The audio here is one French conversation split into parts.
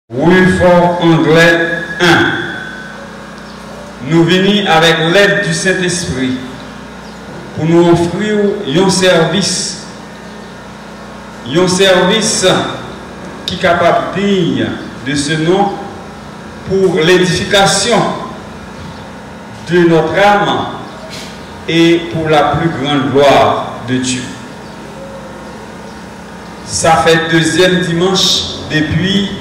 Wilford Anglais 1. Nous venons avec l'aide du Saint-Esprit pour nous offrir un service qui est capable de dire de ce nom pour l'édification de notre âme et pour la plus grande gloire de Dieu. Ça fait deuxième dimanche depuis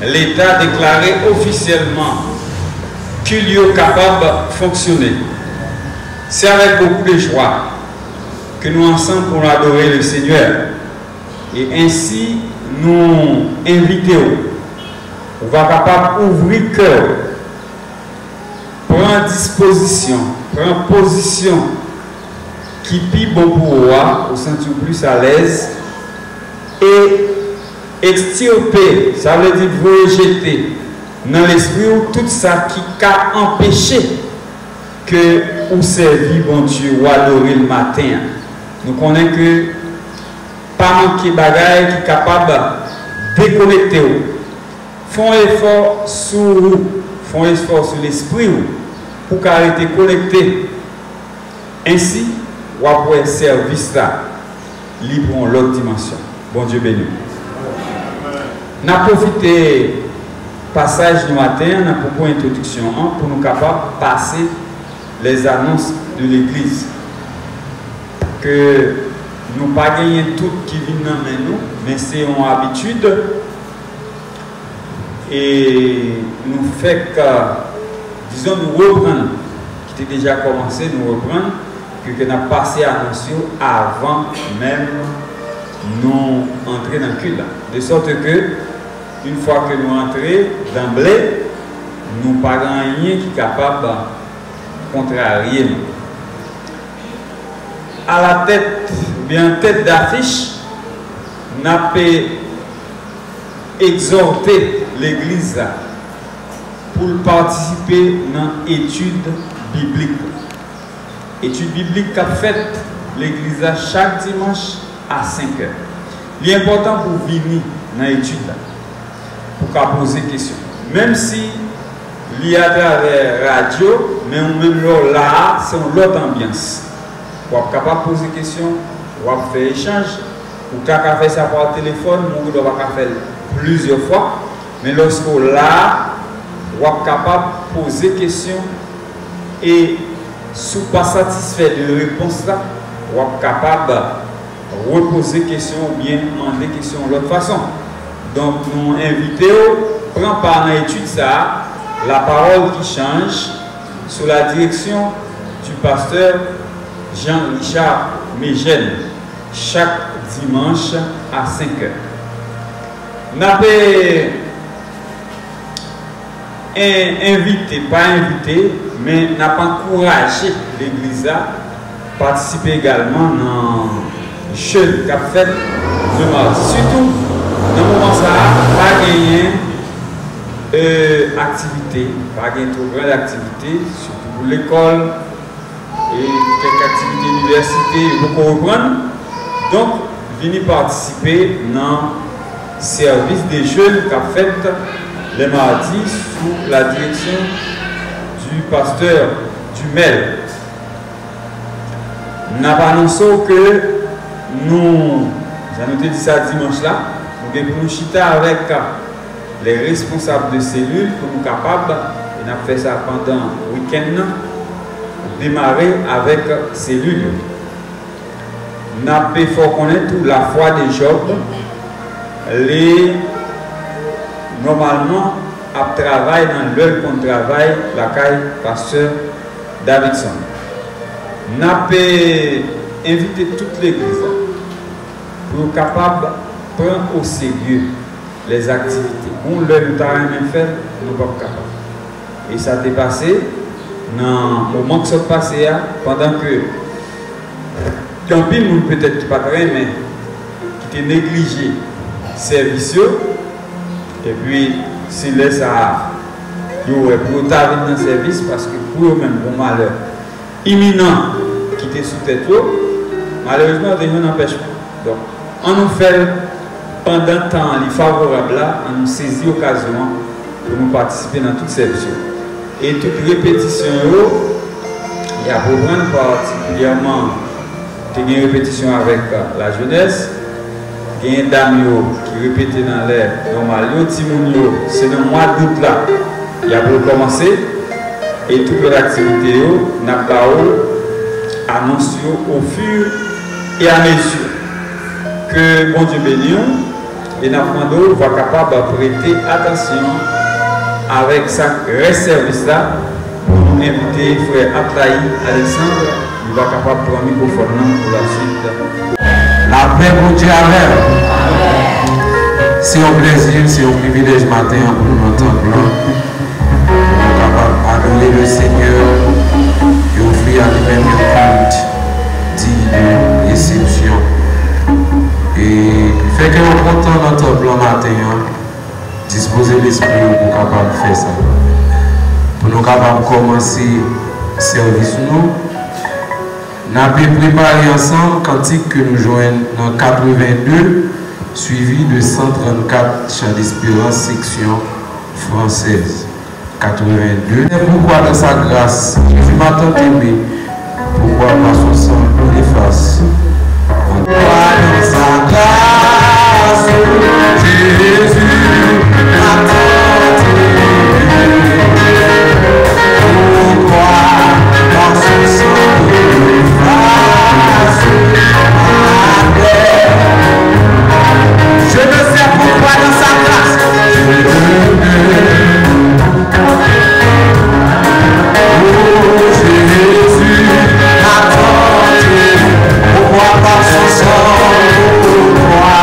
l'État déclaré officiellement qu'il est capable de fonctionner. C'est avec beaucoup de joie que nous ensemble pour adorer le Seigneur. Et ainsi, nous invitons, on va capable d'ouvrir le cœur, prendre disposition, prendre position qui est bon pour vous, vous sentir plus à l'aise et extirper, ça veut dire rejeter dans l'esprit tout ça qui a empêché que vous serviez bon Dieu ou adorer le matin. Nous connaissons que pas manquer de bagaille qui est capable de déconnecter. Font effort sur vous, font effort sur l'esprit pour arrêter de connecter. Ainsi, vous avez service là, libre en l'autre dimension. Bon Dieu béni. Nous avons profité passage du matin pour une introduction pour nous capables de passer les annonces de l'Église. Que nous n'avons pas gagné tout qui vient dans nous, mais c'est une habitude. Et nous faisons que, disons, nous reprenons, qui était déjà commencé, nous reprenons, que nous avons passé annonce avant même nous entrer dans le culte. De sorte que, une fois que nous entrons d'emblée, nous n'avons pas rien qui est capable de contrarier nous. À la tête, bien tête d'affiche, nous avons exhorté l'Église pour participer dans l'étude biblique. L'étude biblique qu'a faite l'Église chaque dimanche à 5 heures. L'important pour venir dans l'étude, pour poser des questions. Même si il y a à travers la radio, mais même là, c'est une autre ambiance. Vous êtes capable de poser des questions, vous pouvez faire échange, vous pouvez faire ça par téléphone, vous pouvez faire plusieurs fois. Mais lorsque là, vous êtes capable de poser des questions et si vous n'êtes pas satisfait de la réponse là, vous êtes capable de reposer des questions ou bien demander des questions de l'autre façon. Donc, nous invitons, prends part dans l'étude ça, la parole qui change sous la direction du pasteur Jean-Richard Mégène, chaque dimanche à 5 heures. Nous avons invité, pas invité, mais nous avons encouragé l'Église à participer également dans le jeûne qu'a fait le mardi. Surtout, dans le moment ça, pas gagner activité, pas gagner trop grande activité, surtout pour l'école et quelques activités d'université, beaucoup reprendre. Donc, venez participer dans le service des jeunes qu'a fait les mardis sous la direction du pasteur Dumel. Nous avons annoncé que nous avons dit ça dimanche là. Nous avons chita avec les responsables de cellules pour nous capables, et nous avons fait ça pendant le week-end, démarrer avec cellules. Nous avons fait connaître la foi des Job, normalement, à travailler dans l'heure qu'on travaille, la caille pasteur Davidson. Nous avons invité toute l'église pour être capable de prendre au sérieux les activités. On leur nous fait, nous ne sommes pas capables. Et ça s'est passé dans le moment que ça s'est passé, pendant que tant pis, peut-être qui pas très, mais qui était négligé service. Et puis, s'il laisse ça, il aurait pour dans le service parce que pour eux-mêmes, bon malheur imminent qui était sous tête, malheureusement, les gens n'empêchent pas. Donc, on nous fait pendant le temps favorable, on nous saisit l'occasion pour nous participer dans toute cette chose. Et toute répétition, il y a pour prendre particulièrement une répétition avec la jeunesse. Il y a une dame qui répétait dans l'air normal. C'est le mois d'août là. Il y a pour commencer. Et toute l'activité, n'a pas annoncé au fur et à mesure que bon Dieu bénisse. Et nous va capable de prêter attention avec sa service là pour nous inviter frère Atlaï Alexandre. Il va capable de prendre le microphone pour la suite. La paix pour Dieu avec. C'est un plaisir, c'est un privilège matin pour nous entendre là. Nous capables d'adorer le Seigneur et offrir à lui-même un culte digne de réception. Et fait que nous comptons notre plan matin, disposer l'esprit pour capable de faire ça. Pour nous capables de commencer le service, nous avons préparé ensemble cantique que nous joignons dans 82, suivi de 134 chants d'espérance section française. 82. Et pourquoi dans sa grâce, Jésus m'a tant aimé, pourquoi par son sang nous efface. Pourquoi dans sa grâce, Jésus m'a tant aimé. Pourquoi dans son sang nous efface ma paix. Je ne sais pourquoi dans sa grâce, Jésus m'a tant aimé. Pourquoi par son sang, pourquoi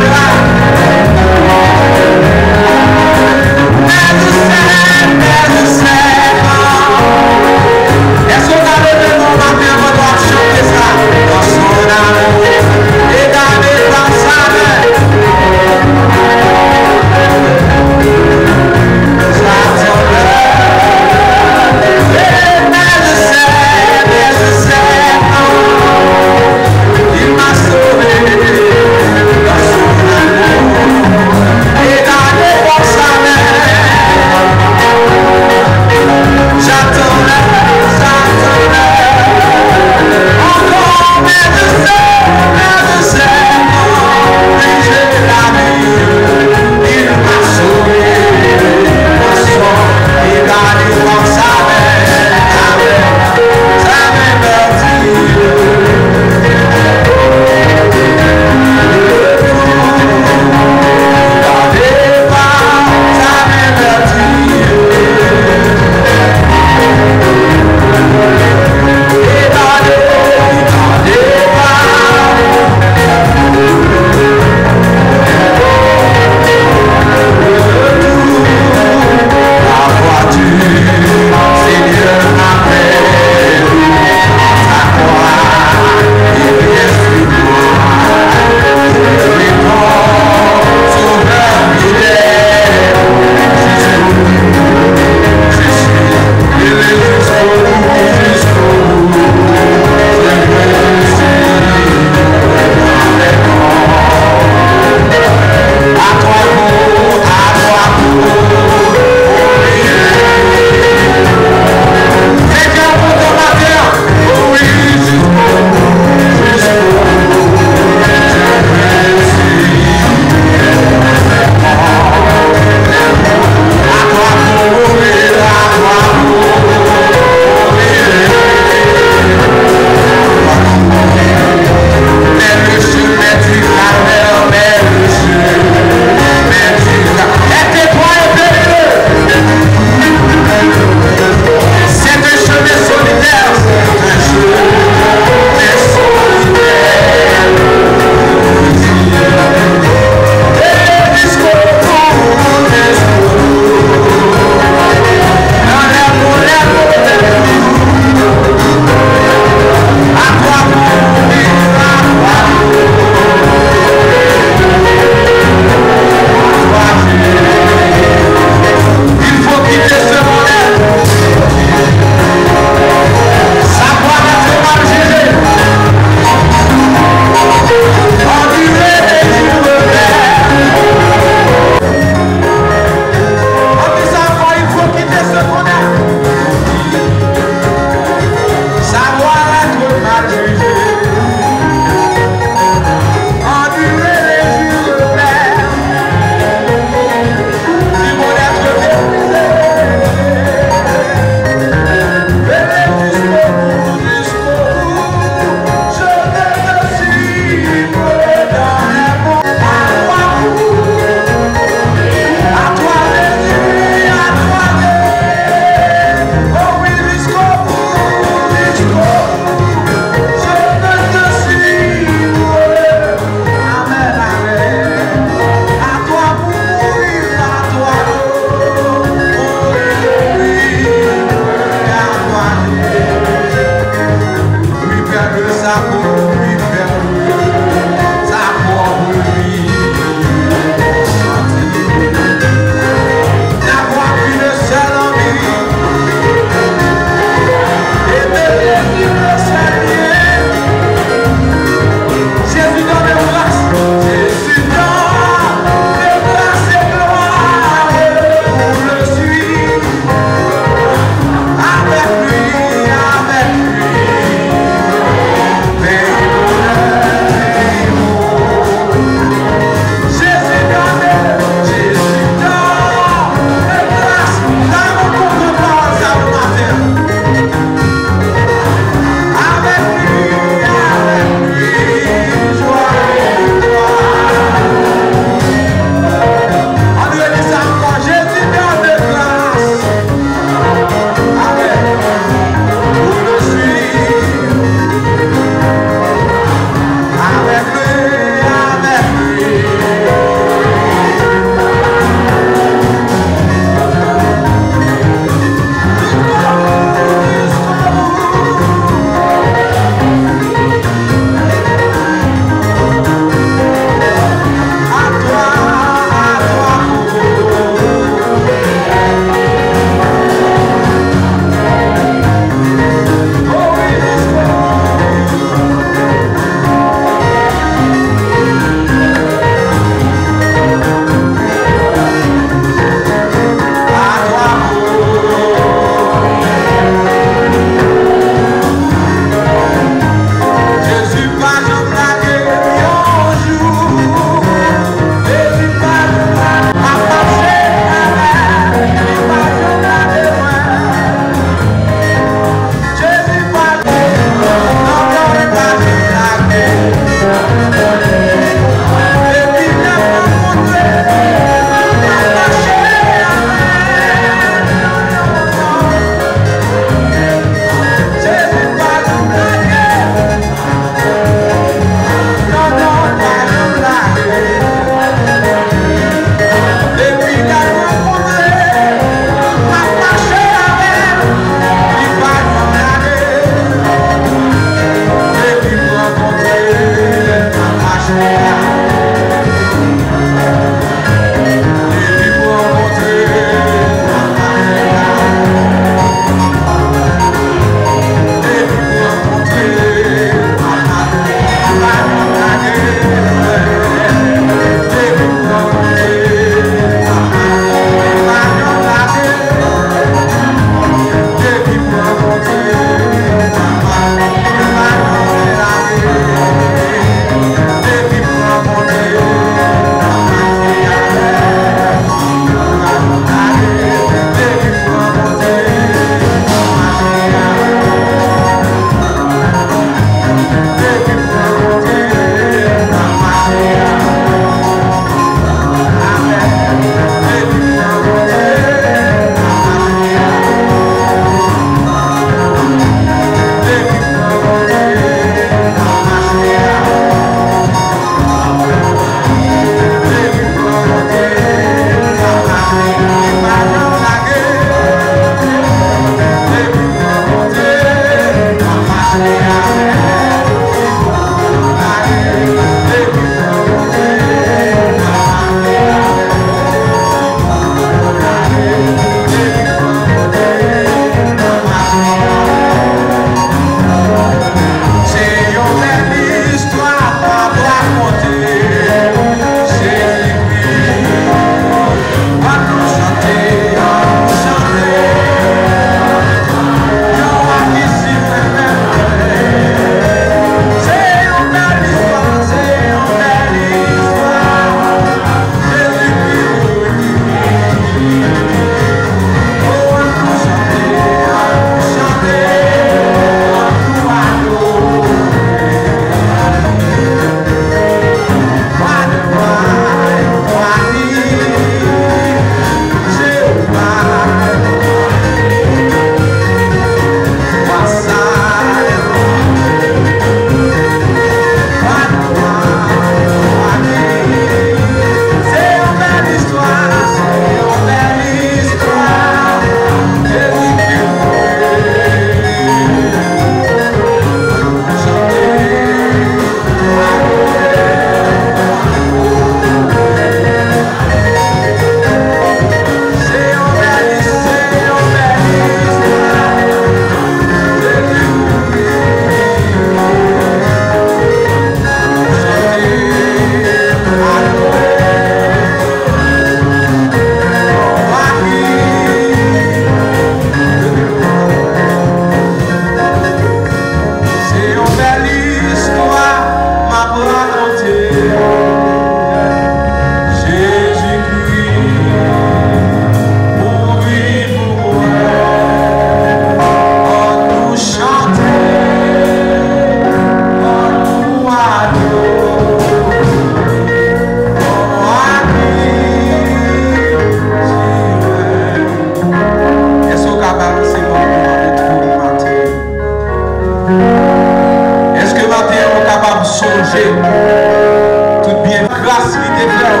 Tout bien grâce qui te fait.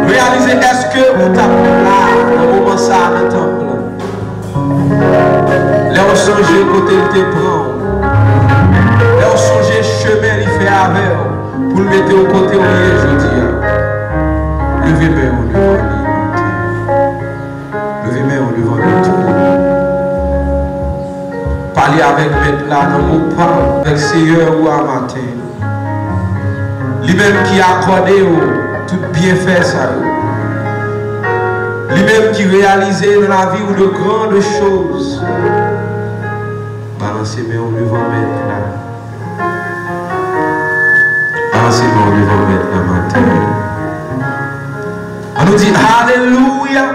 Réaliser, est-ce que vous tapez là, dans le moment ça, dans le temple? Là, on songe côté il te prend. Là, on songe chemin il fait avec. Pour le mettre au côté où il est, je dis. Levez-moi au devant lui. Levez-moi au devant lui. Parlez avec maître là, dans mon pas, avec Seigneur ou à matin. Lui-même qui a accordé tout bien fait ça. Lui-même qui réalisait dans la vie ou de grandes choses. Balancez-moi au devant maître là. Balancez-moi au devant maître là matin. On nous dit Alléluia.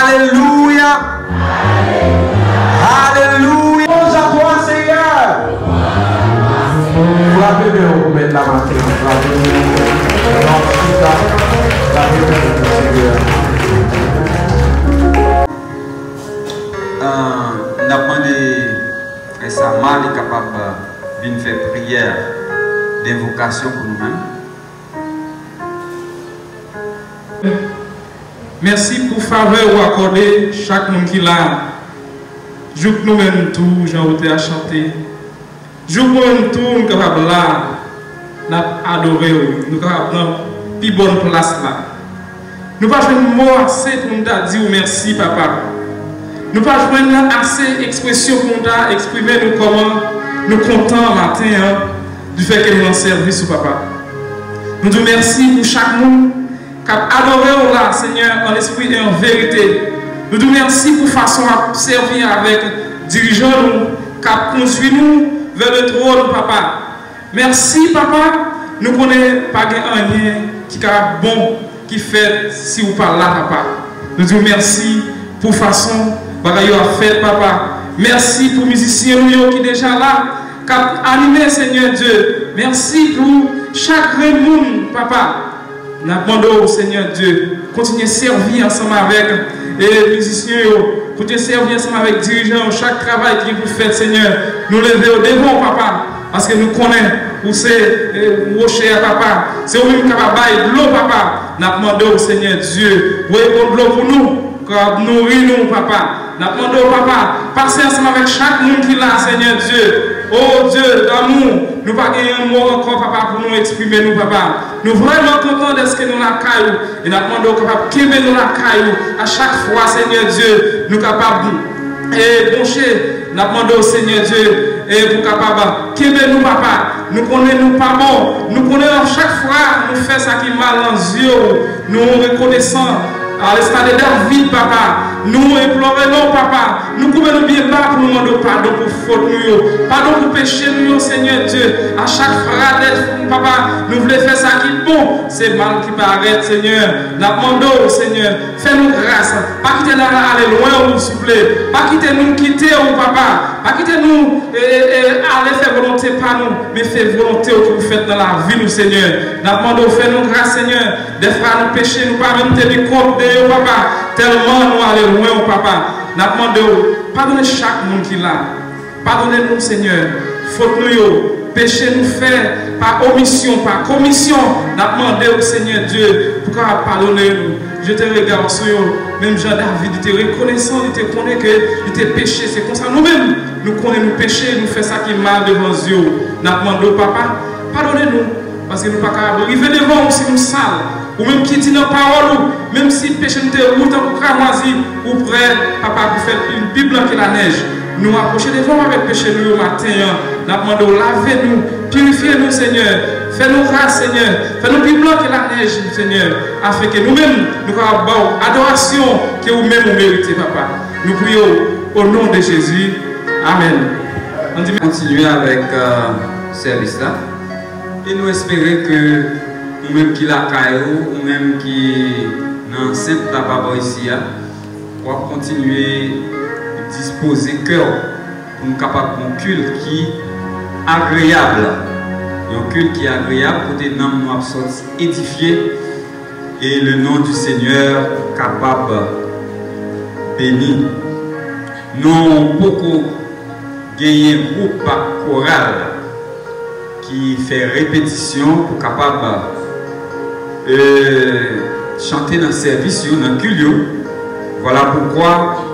Alléluia. Alléluia. Nous à toi, Seigneur. Frappez-le au mettre la main. Nous avons demandé à Sama est capable de faire prière d'invocation pour nous-mêmes. Merci pour faveur ou accorder chaque monde qui l'a. Jour que nous-mêmes tout, Jean-Outé a chanté. Jour que nous-mêmes tout, nous sommes capables là, nous adorer, nous sommes capables dans plus bonne place là. Nous ne pouvons pas jouer mot assez pour nous dire merci papa. Nous ne pouvons pas jouer assez d'expression pour nous exprimer nous comment nous comptons matin du fait que nous avons service au papa. Nous disons merci pour chaque monde qui a adoré là, Seigneur, en esprit et en vérité. Nous disons merci pour façon à servir avec dirigeants nous, qui a conduit nous vers le trône, papa. Merci, papa. Nous ne connaissons pas rien qui est bon, qui fait si vous parlez là, papa. Nous disons merci pour façon bagaille a fait, papa. Merci pour les musiciens qui sont déjà là, qui ont animé, Seigneur Dieu. Merci pour chaque monde, papa. Nous demandons au Seigneur Dieu, continuez à servir ensemble avec les musiciens, continuez à servir ensemble avec les dirigeants, chaque travail que vous faites, Seigneur. Nous lever au devant, papa, parce que nous connaissons où c'est rocher, papa. C'est vous-même qui avez de l'eau, papa. Nous demandons au Seigneur Dieu, vous avez de l'eau pour nous, pour nourrir nous, papa. Nous demandons au papa, passez ensemble avec chaque monde qui l'a, Seigneur Dieu. Oh Dieu, d'amour, nous pas gagner un mot encore, papa, pour nous exprimer, nous, papa. Nous vraiment contents de ce que nous la caillou. Et nous demandons capable de nous la caillou. À chaque fois, Seigneur Dieu, nous capables et boncher. Nous demandons au Seigneur Dieu, et pour capable de nous, papa. Nous connaissons nous pas bon. Nous connaissons chaque fois, nous faisons ça qui mal dans les yeux. Nous reconnaissons. À l'instant de David, papa, nous implorons, papa, nous pouvons nous bien bas pour nous demander pardon pour faute nous, pardon pour péché nous, Seigneur Dieu. À chaque fois, papa, nous voulons faire ça qui est bon, c'est mal qui paraît, Seigneur. Nous demandons, Seigneur, fais-nous grâce, pas quitter nous aller loin, s'il vous plaît, pas quitter nous quitter, papa, pas quitter nous aller faire volonté par nous, mais faire volonté que vous faites dans la vie, nous, Seigneur. Nous demandons, fais-nous grâce, Seigneur, des fois nous péchés, nous pas même tenir compte de papa, tellement nous allons loin, papa. Nous demandons, pardonnez chaque monde qui l'a. Pardonnez-nous, Seigneur. Faute nous, péché nous fait par omission, par commission. Nous demandons au Seigneur Dieu, pourquoi pardonnez-nous. Je te regarde sur eux. Même Jean-David, il était reconnaissant, il te connaît qu'il était péché. C'est comme ça, nous-mêmes, nous connaissons nos péchés, nous faisons ça qui est mal devant Dieu. Nous demandons, papa, pardonnez-nous. Parce que nous ne sommes pas capables de arriver devant si nous sales. Ou même qui dit nos paroles, même si le péché nous est autant pour cramoisi, ou prêt, papa, pour faire une Bible qui la neige. Nous approcher devant avec le péché nous au matin. Nous demandons, lavez-nous, purifiez-nous, Seigneur. Fais-nous grâce, Seigneur. Fais-nous plus blanc que la neige, Seigneur. Afin que nous-mêmes, nous avons adoration que vous-même vous méritez, papa. Nous prions au nom de Jésus. Amen. On dit continuer avec ce service-là. Et nous espérons que nous-mêmes qui la caillou, ou même qui dans le centre de la papa ici, pour continuer à disposer cœur pour nous capables de culte qui agréable. Un culte qui est agréable pour des noms nous édifiés et le nom du Seigneur capable béni. Nous beaucoup gagner un groupe choral qui fait répétition pour capable chanter dans le service, dans le culte. Voilà pourquoi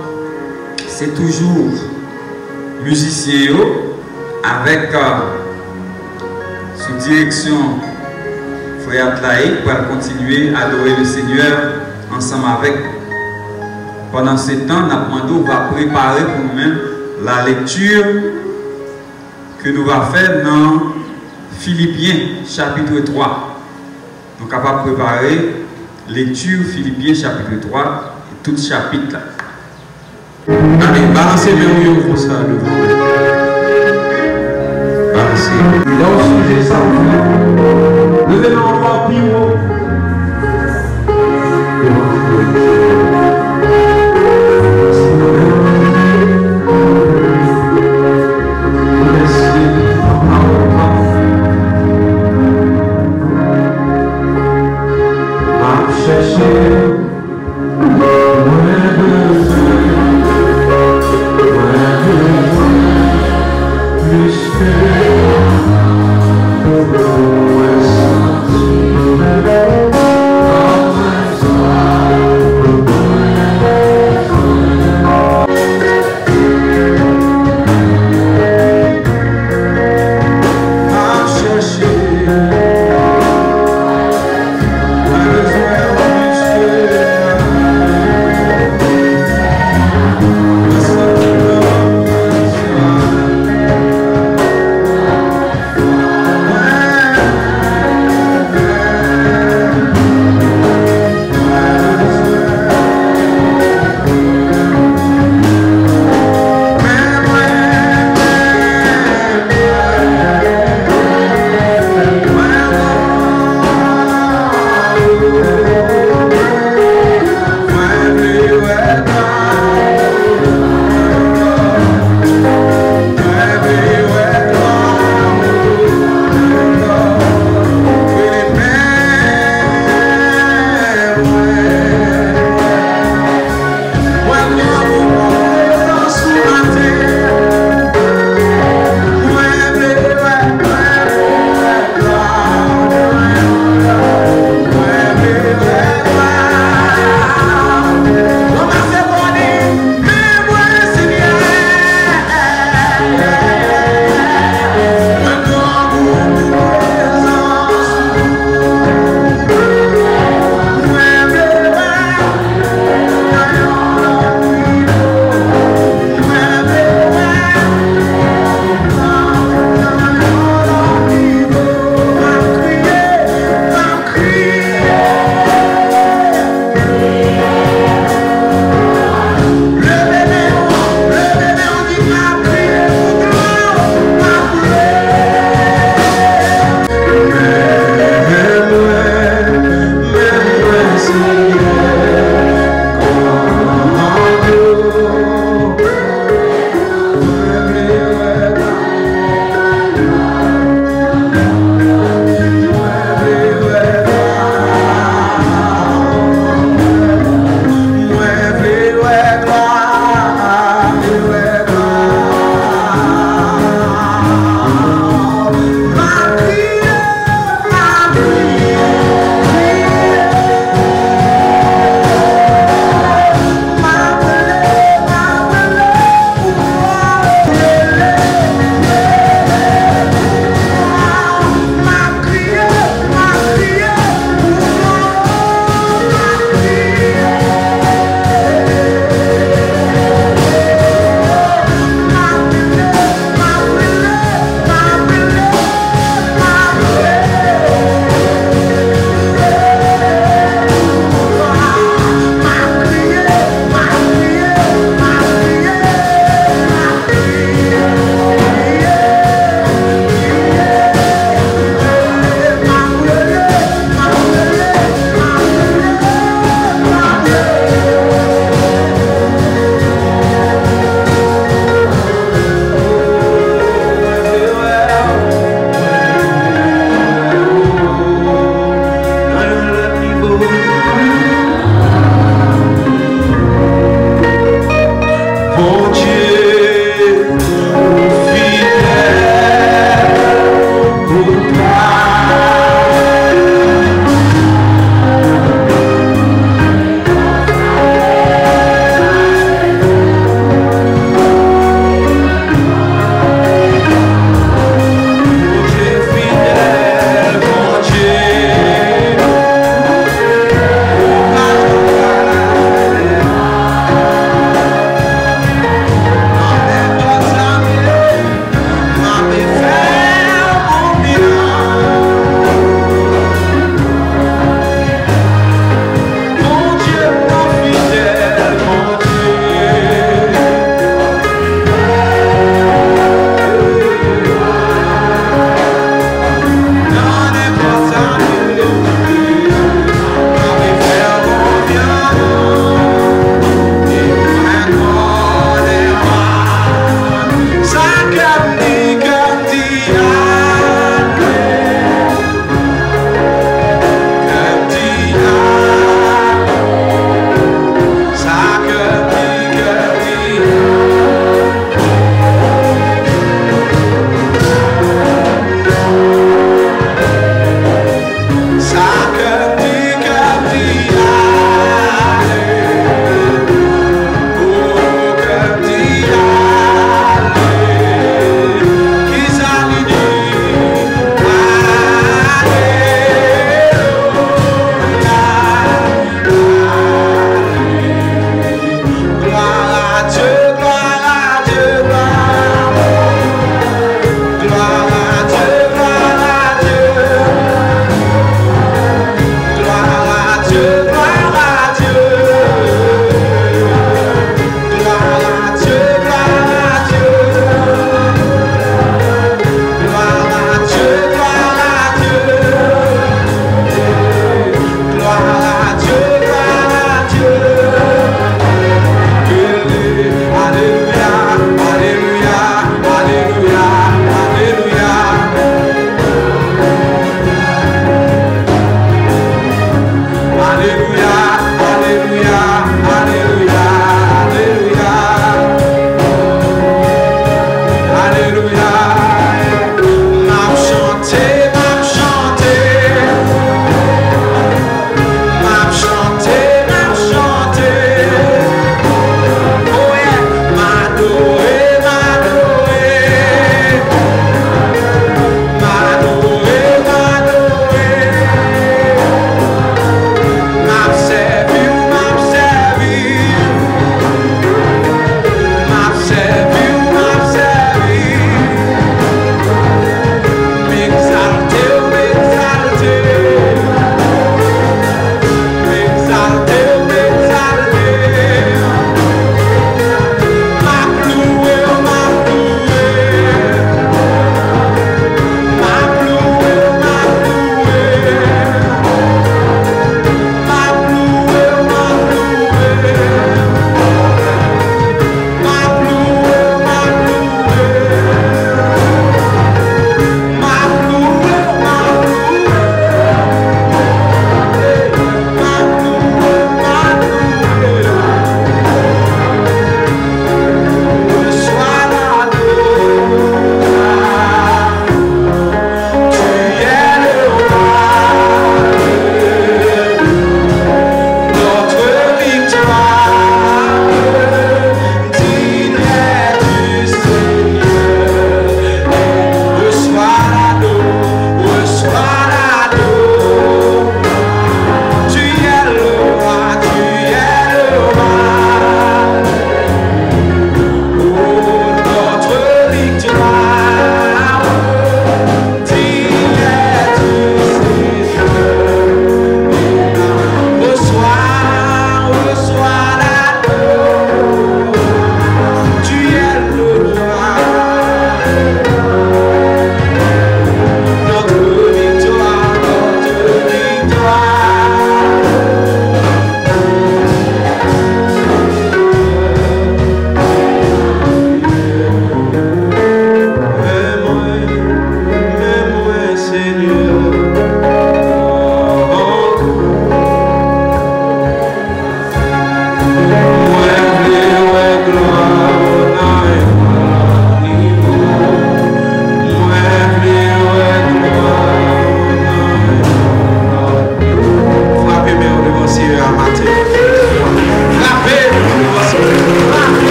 c'est toujours musicien avec sous direction Frère Tlaïk pour continuer à adorer le Seigneur ensemble avec. Pendant ce temps, Napmando va préparer pour nous-mêmes la lecture que nous allons faire dans Philippiens chapitre 3. Nous sommes capables de préparer lecture Philippiens chapitre 3 et tout chapitre. Allez, balancez mes comme ça devant vous. Balancez. Dans le sujet, ça vous levez dans le vampire. Plus que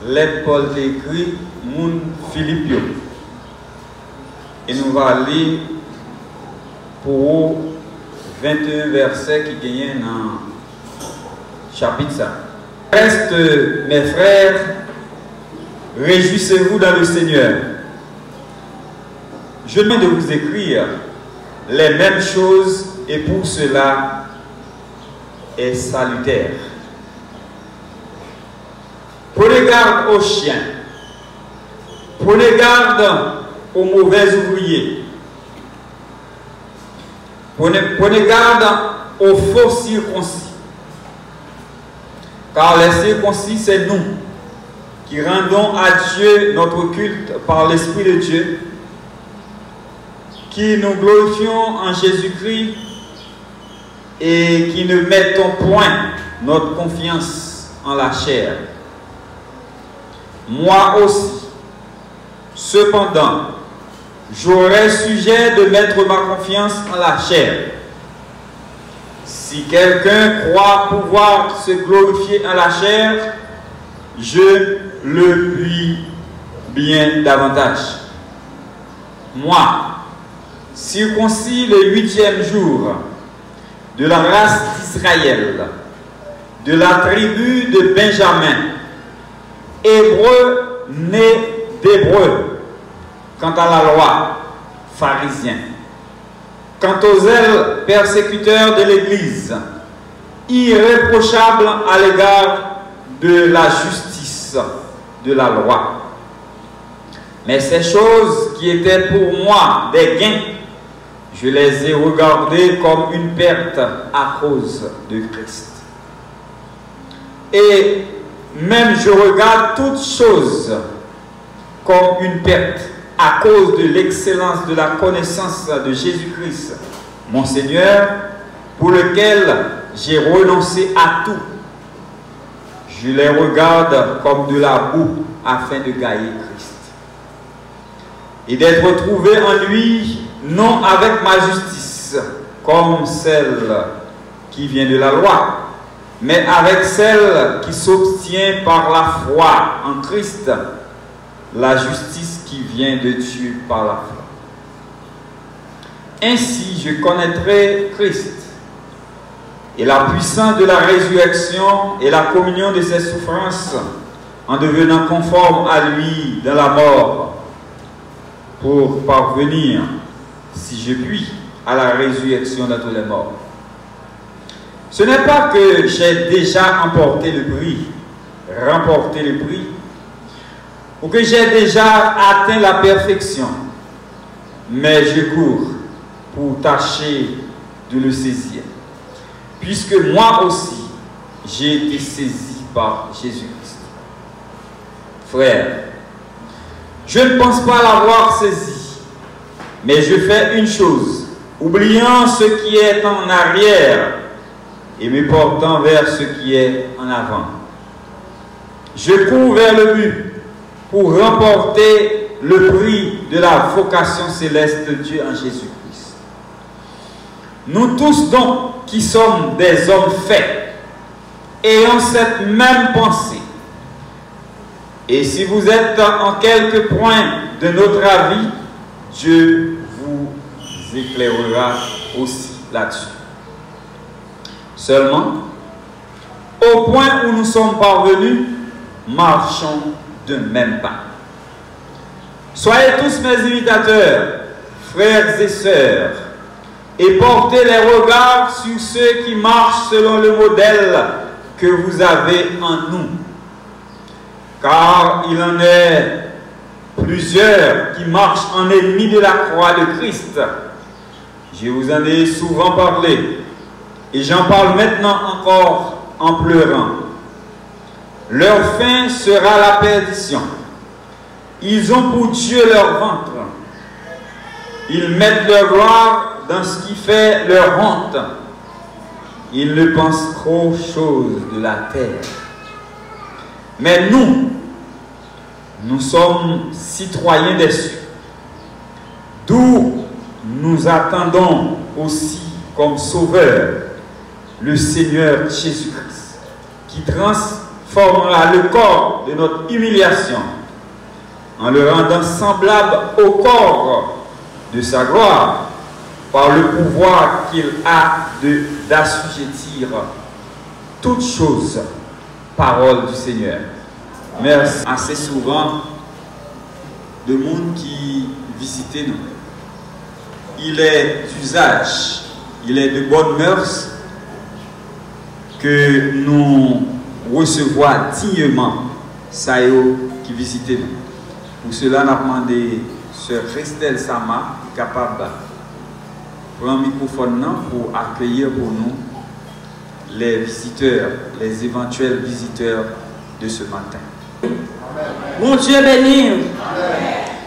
lettre Paul écrit moun Philippe. Et nous allons lire pour 21 versets qui gagnent dans le chapitre 5. Reste, mes frères, réjouissez-vous dans le Seigneur. Je viens de vous écrire les mêmes choses et pour cela est salutaire. Prenez garde aux chiens, prenez garde aux mauvais ouvriers, prenez garde aux faux circoncis. Car les circoncis, c'est nous qui rendons à Dieu notre culte par l'Esprit de Dieu, qui nous glorifions en Jésus-Christ et qui ne mettons point notre confiance en la chair. Moi aussi, cependant, j'aurais sujet de mettre ma confiance en la chair. Si quelqu'un croit pouvoir se glorifier en la chair, je le puis bien davantage. Moi, circoncis le 8e jour de la race d'Israël, de la tribu de Benjamin, hébreu né d'hébreu, quant à la loi, pharisien. Quant aux zèles persécuteurs de l'Église, irréprochables à l'égard de la justice de la loi. Mais ces choses qui étaient pour moi des gains, je les ai regardées comme une perte à cause de Christ. Et même je regarde toutes choses comme une perte à cause de l'excellence de la connaissance de Jésus-Christ, mon Seigneur, pour lequel j'ai renoncé à tout. Je les regarde comme de la boue afin de gagner Christ. Et d'être trouvé en lui, non avec ma justice, comme celle qui vient de la loi, mais avec celle qui s'obtient par la foi en Christ, la justice qui vient de Dieu par la foi. Ainsi, je connaîtrai Christ et la puissance de la résurrection et la communion de ses souffrances en devenant conforme à lui dans la mort pour parvenir, si je puis, à la résurrection de tous les morts. Ce n'est pas que j'ai déjà remporté le prix, ou que j'ai déjà atteint la perfection, mais je cours pour tâcher de le saisir, puisque moi aussi, j'ai été saisi par Jésus-Christ. Frère, je ne pense pas l'avoir saisi, mais je fais une chose, oubliant ce qui est en arrière et me portant vers ce qui est en avant. Je cours vers le but pour remporter le prix de la vocation céleste de Dieu en Jésus-Christ. Nous tous donc, qui sommes des hommes faits, ayons cette même pensée. Et si vous êtes en quelque point de notre avis, Dieu vous éclairera aussi là-dessus. Seulement, au point où nous sommes parvenus, marchons de même pas. Soyez tous mes imitateurs, frères et sœurs, et portez les regards sur ceux qui marchent selon le modèle que vous avez en nous. Car il en est plusieurs qui marchent en ennemis de la croix de Christ. Je vous en ai souvent parlé, et j'en parle maintenant encore en pleurant. Leur fin sera la perdition. Ils ont pour Dieu leur ventre. Ils mettent leur gloire dans ce qui fait leur honte. Ils ne pensent qu'aux choses de la terre. Mais nous sommes citoyens des cieux, d'où nous attendons aussi comme sauveur le Seigneur Jésus-Christ, qui formera le corps de notre humiliation en le rendant semblable au corps de sa gloire par le pouvoir qu'il a d'assujettir toutes choses. Parole du Seigneur. Merci. Assez souvent, de monde qui visitait nous. Il est d'usage, il est de bonnes mœurs que nous recevons dignement ça qui visitait nous. Pour cela, nous avons demandé Sœur Christelle Sama, capable de prendre le microphone pour accueillir pour nous les visiteurs, les éventuels visiteurs de ce matin. Mon Dieu béni.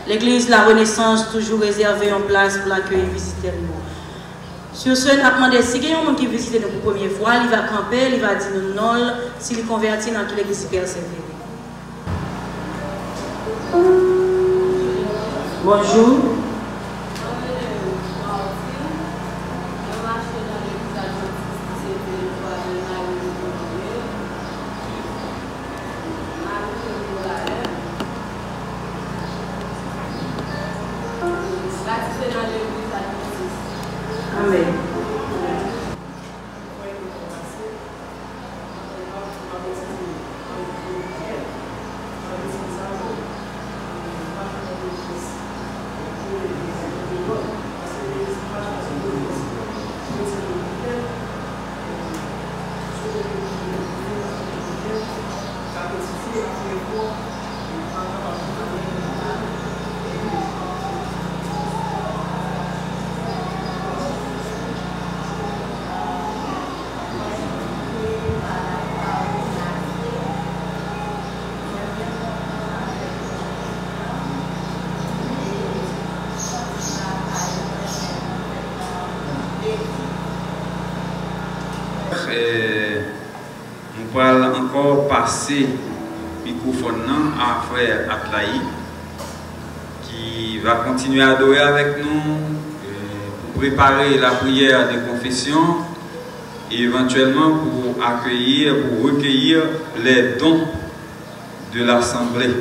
L'église La Renaissance toujours réservée en place pour l'accueil des visiteurs. Sur ce, nous avons demandé si quelqu'un qui visite nous pour la première fois, il va camper, il va dire non, s'il convertit dans l'église persévère. Bonjour. Amen. Nous allons encore passer le microphone à frère Atlaï qui va continuer à adorer avec nous pour préparer la prière de confession et éventuellement pour accueillir, pour recueillir les dons de l'Assemblée.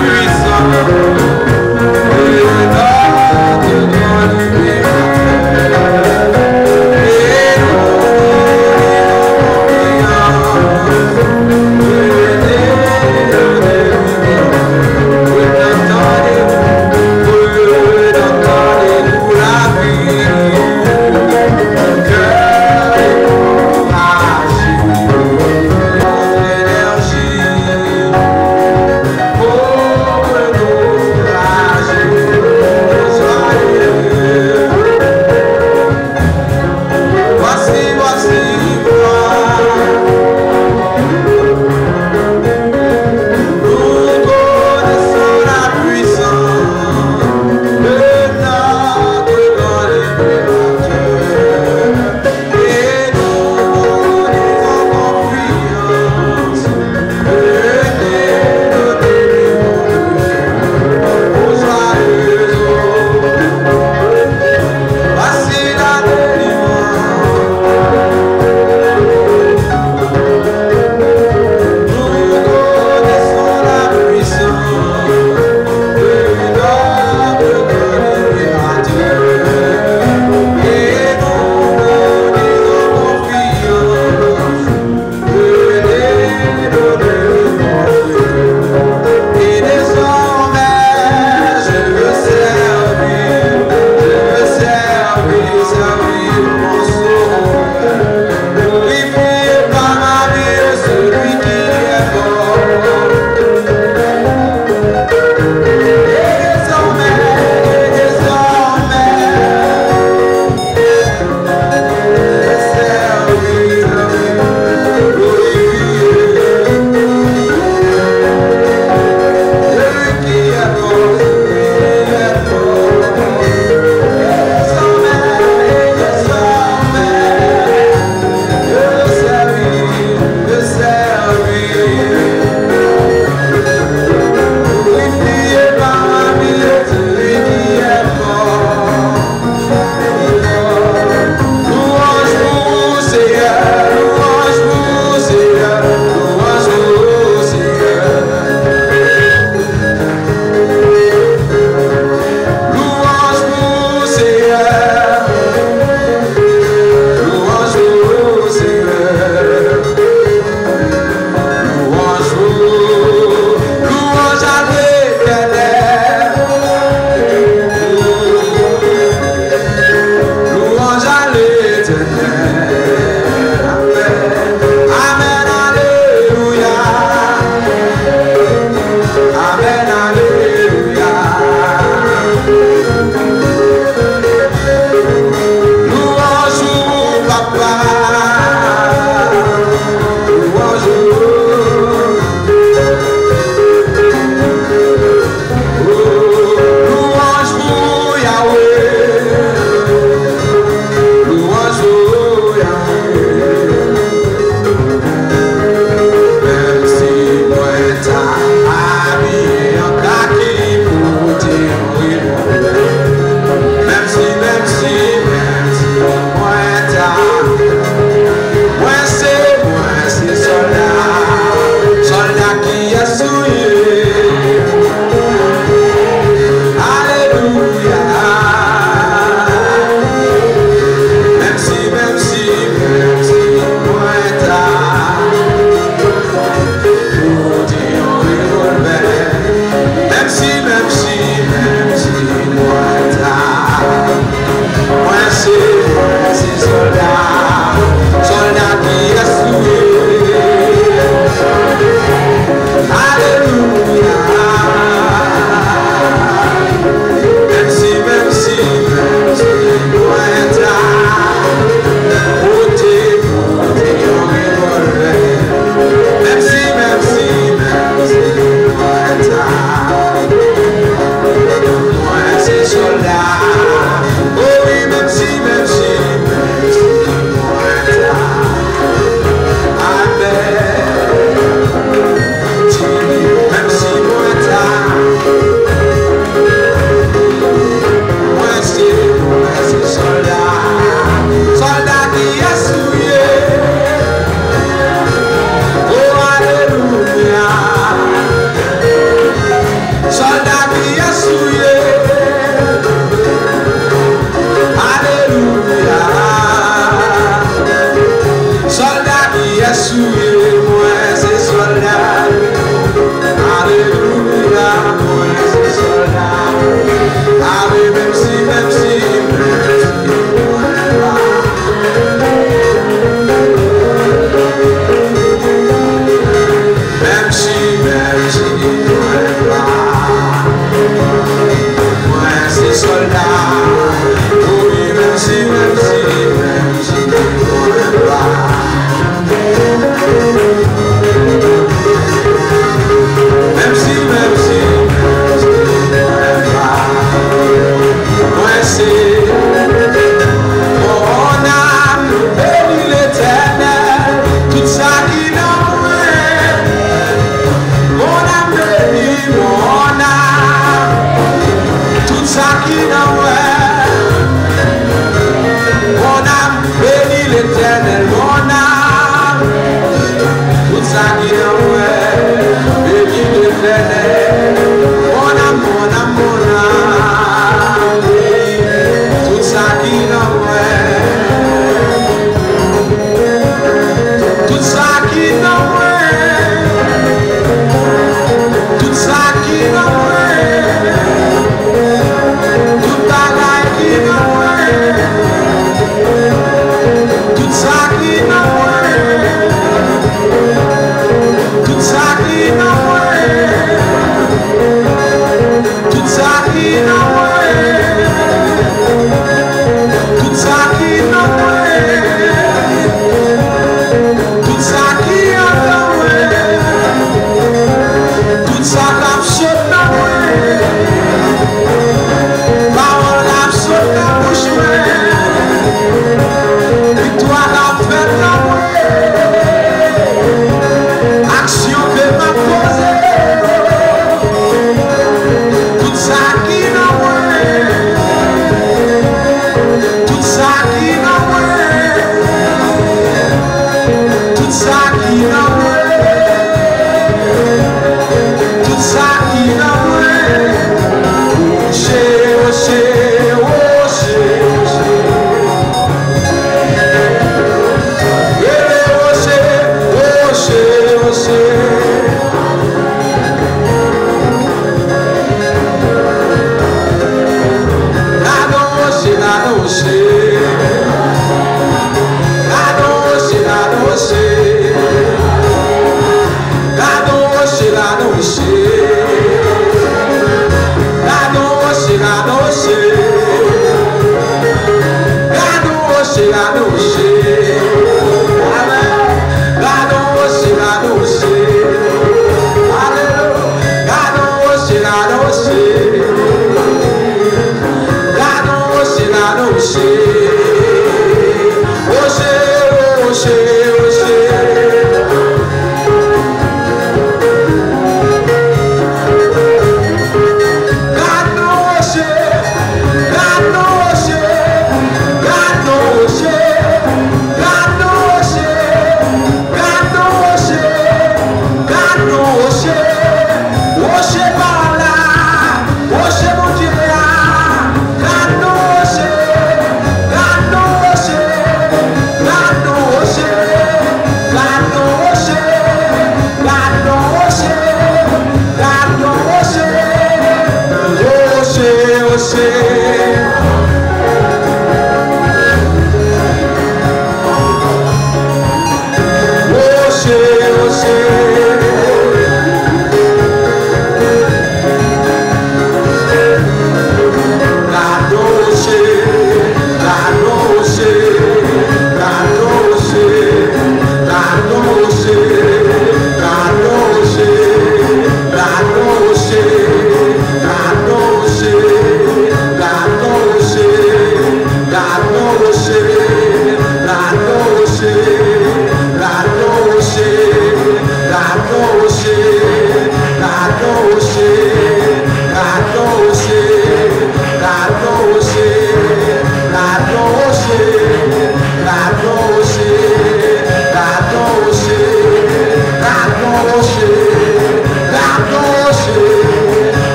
Puissance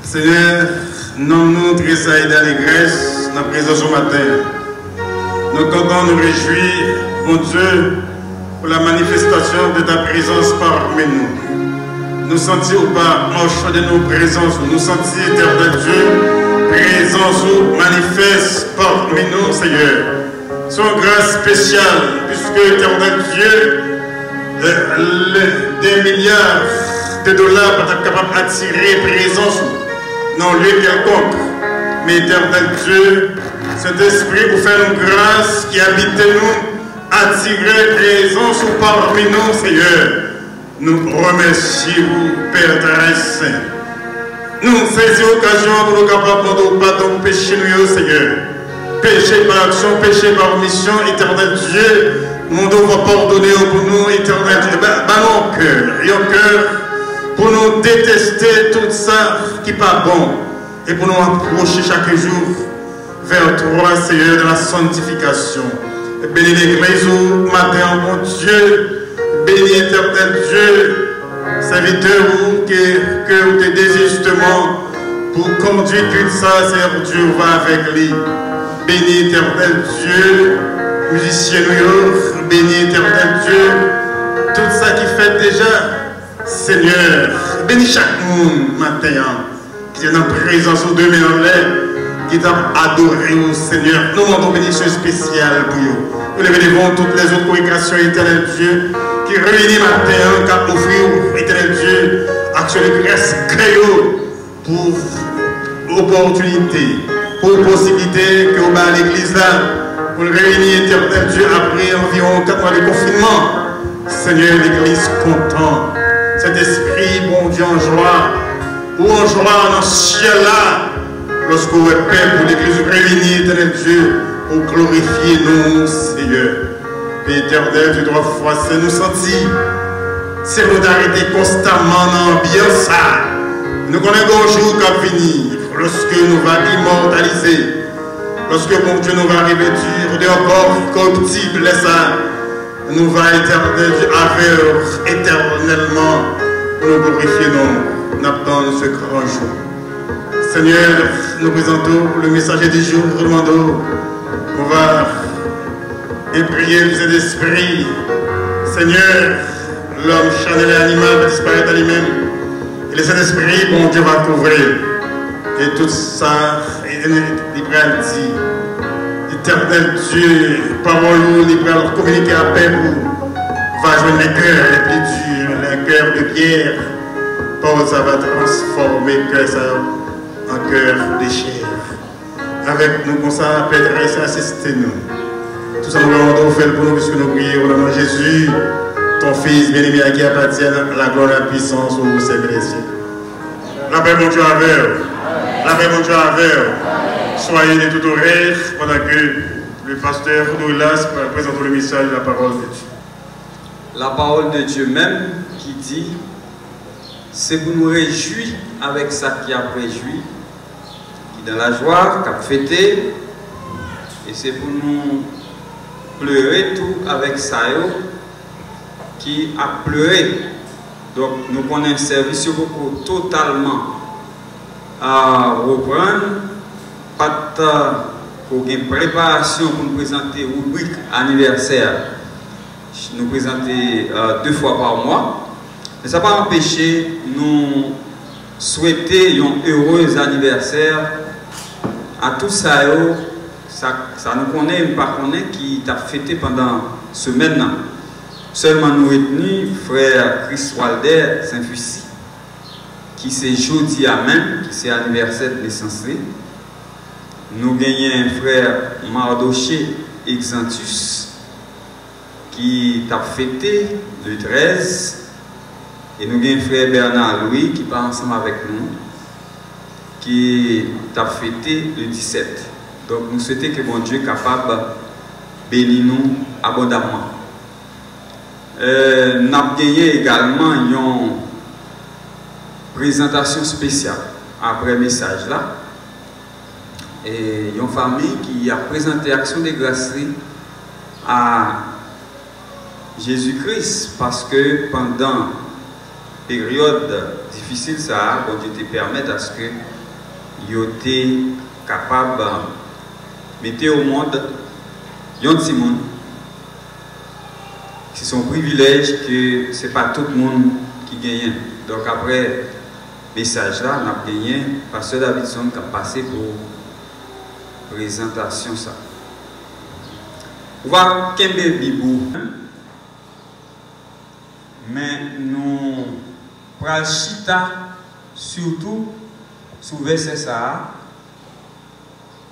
Seigneur, nomme-nous tressailles et d'allégresse dans la présence au matin. Nous comptons nous réjouir, mon Dieu, pour la manifestation de ta présence parmi nous. Nous sentir ou pas en de nos présences, nous sentir, éternel Dieu, présence ou manifeste parmi nous, Seigneur. Son grâce spéciale, puisque, éternel Dieu, des milliards de dollars pour être capable d'attirer présence dans lieu quelconque. Mais éternel Dieu, cet esprit vous fait une grâce qui habite nous, attirer présence parmi nous, Seigneur. Nous remercions, Père très saint. Nous saisissons l'occasion pour nous capables de pardon péché nous, Seigneur. Péché par action, péché par mission, éternel Dieu. Nous devons pardonner pour nous, éternel Dieu. Ballons cœur, et au cœur, pour nous détester tout ça qui n'est pas bon. Et pour nous approcher chaque jour vers toi, Seigneur, de la sanctification. Bénis l'église au matin, mon Dieu. Bénis éternel Dieu, serviteur que vous te désistement pour conduire tout ça, Seigneur Dieu, va avec lui. Bénis éternel Dieu, musicien nous, bénis éternel Dieu, tout ça qui fait déjà, Seigneur. Bénis chaque monde matin, qui est dans la présence de Dieu en l'air, qui t'a adoré au Seigneur. Nous demandons bénédiction spéciale pour vous. Nous levons devant toutes les autres congrégations, éternel Dieu, qui réunit matin, qui offrir, éternel Dieu, portion de grâce pour opportunité, pour possibilité que vous à l'église là, pour le réunir, éternel Dieu, après environ 4 mois de confinement. Seigneur, l'église content. Cet esprit, bon Dieu, en joie, ou en joie dans ce ciel là, lorsque vous êtes paix pour l'église réunie, éternel Dieu, pour glorifier nous, Seigneur. Père éternel, tu dois forcer nous sentir. C'est nous d'arrêter constamment dans l'ambiance. Nous connaissons un jour qui va venir, lorsque nous va immortaliser, lorsque mon Dieu nous va revêtir de corps corruptible, nous va éternellement nous glorifier, nous attendons ce grand jour. Seigneur, nous présentons le messager du jour, nous demandons qu'on va prier le Saint-Esprit. Seigneur, l'homme charnel et animal va disparaître à lui-même. Et le Saint-Esprit, bon Dieu, va couvrir. Et tout ça, il va dire, éternel Dieu, parole nous, il va communiquer à paix pour va jouer les cœurs les plus durs, les cœurs de pierre. Parole, ça va transformer le cœur en cœur de chair. Avec nous, comme ça, Père, assistez-nous. Tout ça, nous allons faire pour nous, puisque nous prions au nom de Jésus, ton Fils bien-aimé à qui appartient la gloire et la puissance au vous siècle des siècles. La paix, mon Dieu, avec vous. La paix, mon Dieu, avec vous. Soyez de tout oreille pendant que le pasteur Doulas présente le message de la parole de Dieu. La parole de Dieu même qui dit, c'est pour nous réjouir avec ça qui a réjoui, qui dans la joie, qui a fêté, et c'est pour nous pleurer tout avec ça qui a pleuré. Donc nous prenons un service beaucoup totalement à reprendre, pas pour une préparation pour nous présenter rubrique anniversaire. Nous présenter 2 fois par mois. Mais ça n'a pas empêché nous souhaiter un heureux anniversaire à tous ça nous connaît, pas connaît qui t'a fêté pendant semaine. Seulement nous retenus, frère Chris Walder Saint-Fussy, qui c'est jeudi à même, qui c'est anniversaire de naissance. Nous gagnons un frère Mardoché Exantus, qui t'a fêté le 13. Et nous avons un frère Bernard Louis qui part ensemble avec nous, qui t'a fêté le 17. Donc nous souhaitons que mon Dieu soit capable de bénir nous abondamment. Nous avons gagné également une présentation spéciale après le message là. Et une famille qui a présenté Action de Grâcerie à Jésus-Christ parce que pendant période difficile, ça, bon Dieu te permet à ce que ils étaient capables de mettre au monde un petit monde. C'est son privilège que ce n'est pas tout le monde qui gagne. Donc après le message là, on a gagné Pasteur Davidson qui a passé pour présentation ça. On va Kembe Bibou. Mais nous prenons chita surtout sur verset ça,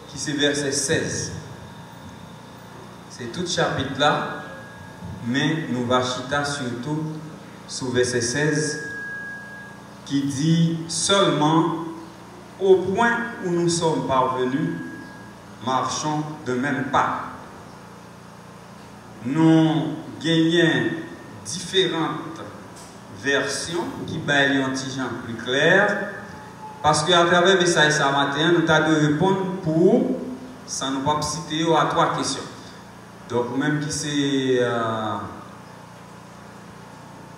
qui c'est verset 16. C'est tout chapitre là, mais nous va chita surtout sur verset 16, qui dit seulement au point où nous sommes parvenus, marchons de même pas. Nous gagnons différentes versions qui baillent un petit genre plus clair, parce qu'à travers le message ce matin, nous avons de répondre pour, sans nous pas citer, à 3 questions. Donc, même qui c'est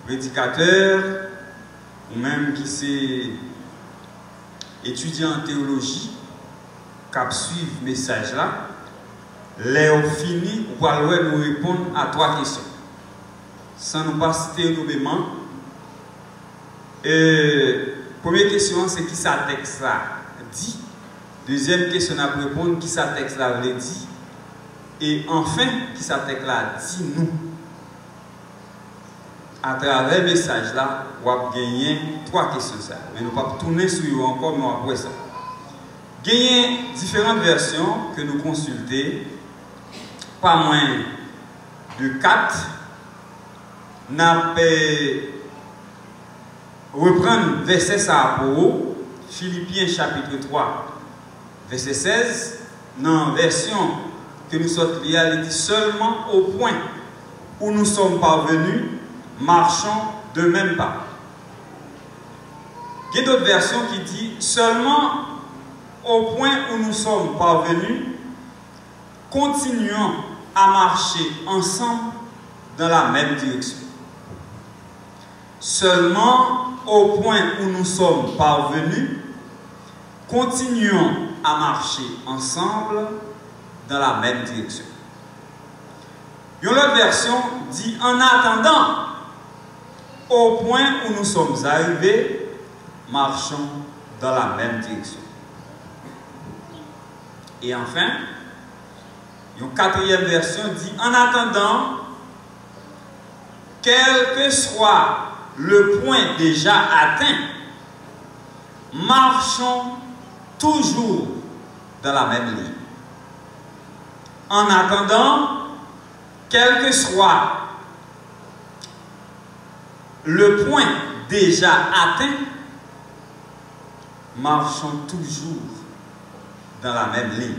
prédicateur, ou même qui c'est étudiant en théologie, qui suivent le message là, les ont fini, ou alors nous répondre à 3 questions. Sans nous pas citer nous-mêmes. Première question, c'est qui ça texte là dit. Deuxième question, on a pour répondre qui ça texte là veut dire. Et enfin, qui ça texte là dit nous. à travers le message là, on va gagner 3 questions. Mais nous ne pouvons pas tourner sur eux encore, mais après ça. Gagner différentes versions que nous consultons, pas moins de 4. Nous reprendre verset ça pour vous, Philippiens chapitre 3, verset 16, dans la version que nous sommes liés, il dit seulement au point où nous sommes parvenus, marchons de même pas. Il y a d'autres versions qui disent seulement au point où nous sommes parvenus, continuons à marcher ensemble dans la même direction. Seulement au point où nous sommes parvenus, continuons à marcher ensemble dans la même direction. Une autre version dit en attendant, au point où nous sommes arrivés, marchons dans la même direction. Et enfin, une quatrième version dit en attendant, quel que soit le point déjà atteint, marchons toujours dans la même ligne. En attendant, quel que soit le point déjà atteint, marchons toujours dans la même ligne.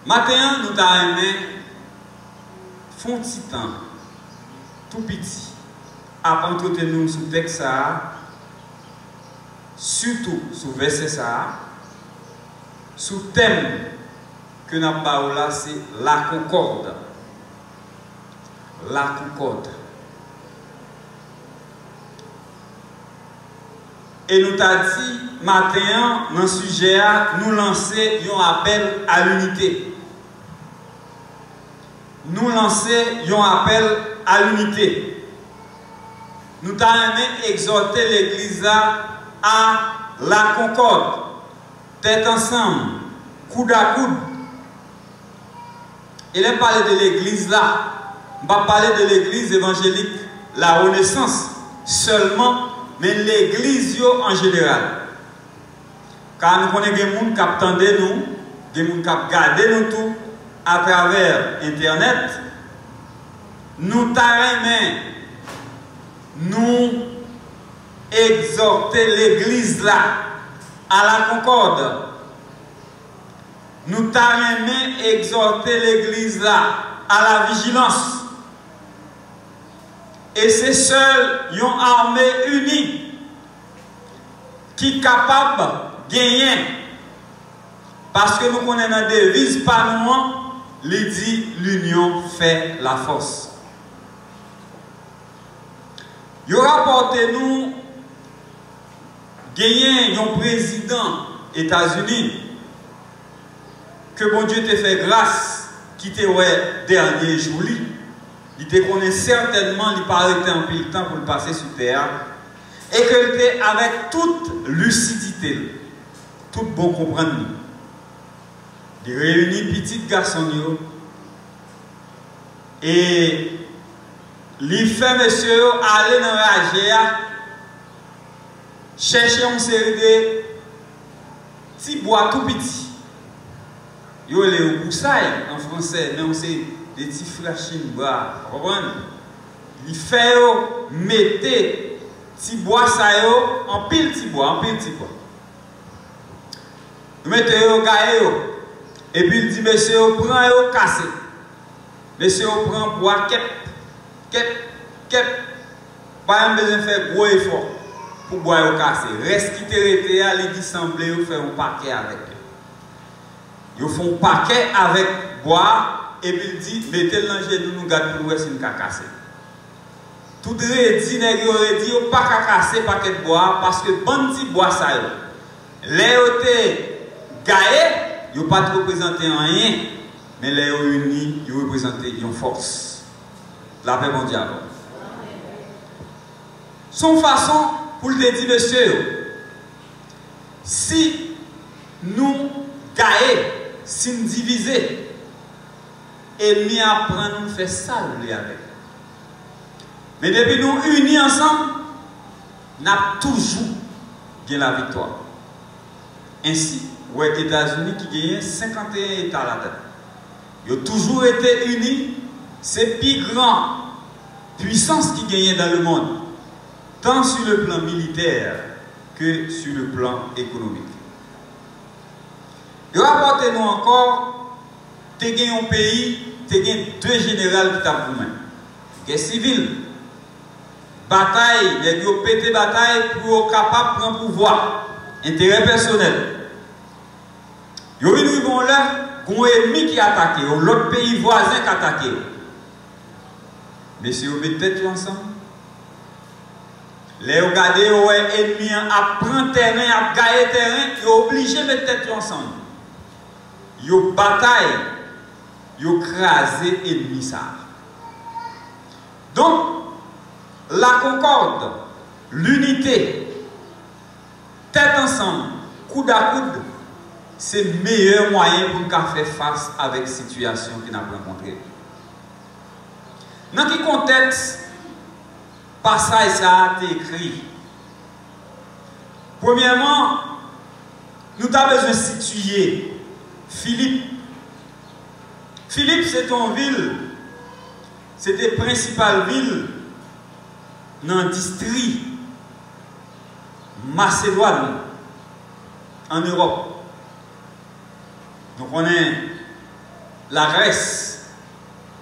Maintenant, nous avons aimé font petit temps, tout petit, à entretenir sur le texte, surtout sur le verset, sur le thème que nous avons là, c'est la concorde. La concorde. Et nous avons dit, matin, dans ce sujet, nous lancer un appel à l'unité. Nous lancer un appel à l'unité. Nous avons exhorté l'Église à la concorde, tête ensemble, coude à coude. Et là, parler de l'Église là, on va parler de l'Église évangélique, la Renaissance seulement, mais l'Église en général. Car nous connaissons des gens qui attendent nous, des gens qui regardent nous tout à travers Internet. Nous t'arrêtons, nous exhorter l'Église là à la concorde. Nous t'arrêtons exhorter l'Église là à la vigilance. Et c'est seul une armée unie qui est capable de gagner. Parce que nous connaissons la devise par nous, il dit l'union fait la force. Il rapporte nous gagner un président des États-Unis que bon Dieu te fait grâce qui te ouais dernier jour. Il te connaît certainement, il paraît un peu de temps pour le passer sur terre et que il était avec toute lucidité, tout bon comprendre. Il réunit petits garçons et il fait monsieur aller dans la GA chercher une série de petits bois tout petits. Il y a les boussailles en français, mais on sait des petits flashing bois. Il fait mettre petits bois en pile petits bois, en pile petits bois. Il met et puis il dit monsieur prend casser. Monsieur prend bois kep. Pas besoin de faire gros effort pour boire casser. Reste qui te rete à il dit sembler faire un paquet avec. Ils font un paquet avec bois. Et puis il dit, mettez-le dans le genou, nous gardons pour voir si nous avons cassé. Tout le monde dit, il pas casser le paquet de bois parce que bon petit bois ça y est. Les côtés gaillés, ils n'ont pas représenté rien, mais les unis, ils représentent une force. La paix mondiale. Son façon pour le dire, monsieur, si nous gaillons, si nous divisons, ennemi apprend nous faire ça avec. Mais depuis nous unis ensemble, nous avons toujours gagné la victoire. Ainsi, les États-Unis qui gagnent 51 États là-dedans. Ils ont toujours été unis. C'est plus grand puissance qui gagnait dans le monde, tant sur le plan militaire que sur le plan économique. Et rapportez-nous encore, tu as un pays, tu as deux généraux qui t'ont pour main. Guerre civile, bataille, les gens pété bataille pour être capable de prendre pouvoir, intérêt personnel. Ils vont là, il y a un ennemi qui a attaqué, l'autre pays voisin qui a attaqué. Mais si vous mettez tête ensemble, les regardez, les ennemis à prendre terrain, à gagner terrain, ils sont obligés de mettre tête ensemble. Ils ont bataille, ils ont crasé l'ennemi. Donc, la concorde, l'unité, tête ensemble, coude à coude, c'est le meilleur moyen pour nous faire face avec la situation que nous avons rencontrée. Dans quel contexte passage ça a été écrit? Premièrement, nous avons besoin de situer Philippe. Philippe, c'est une ville, c'était la principale ville dans le district Macédoine en Europe. Donc on est la Grèce.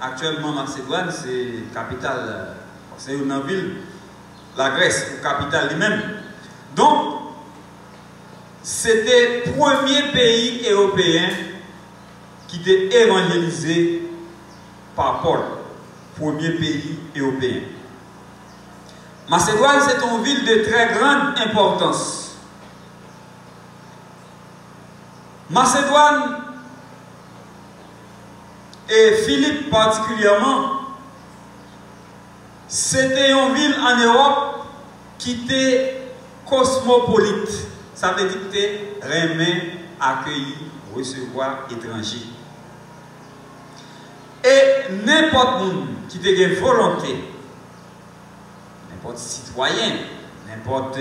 Actuellement, Macédoine, c'est capitale, c'est une ville, la Grèce, capitale lui-même. Donc, c'était le premier pays européen qui était évangélisé par Paul. Premier pays européen. Macédoine, c'est une ville de très grande importance. Macédoine, et Philippe particulièrement, c'était une ville en Europe qui était cosmopolite. Ça veut dire que c'était aimer, accueillir, recevoir étrangers. Et n'importe qui a une volonté, n'importe citoyen, n'importe,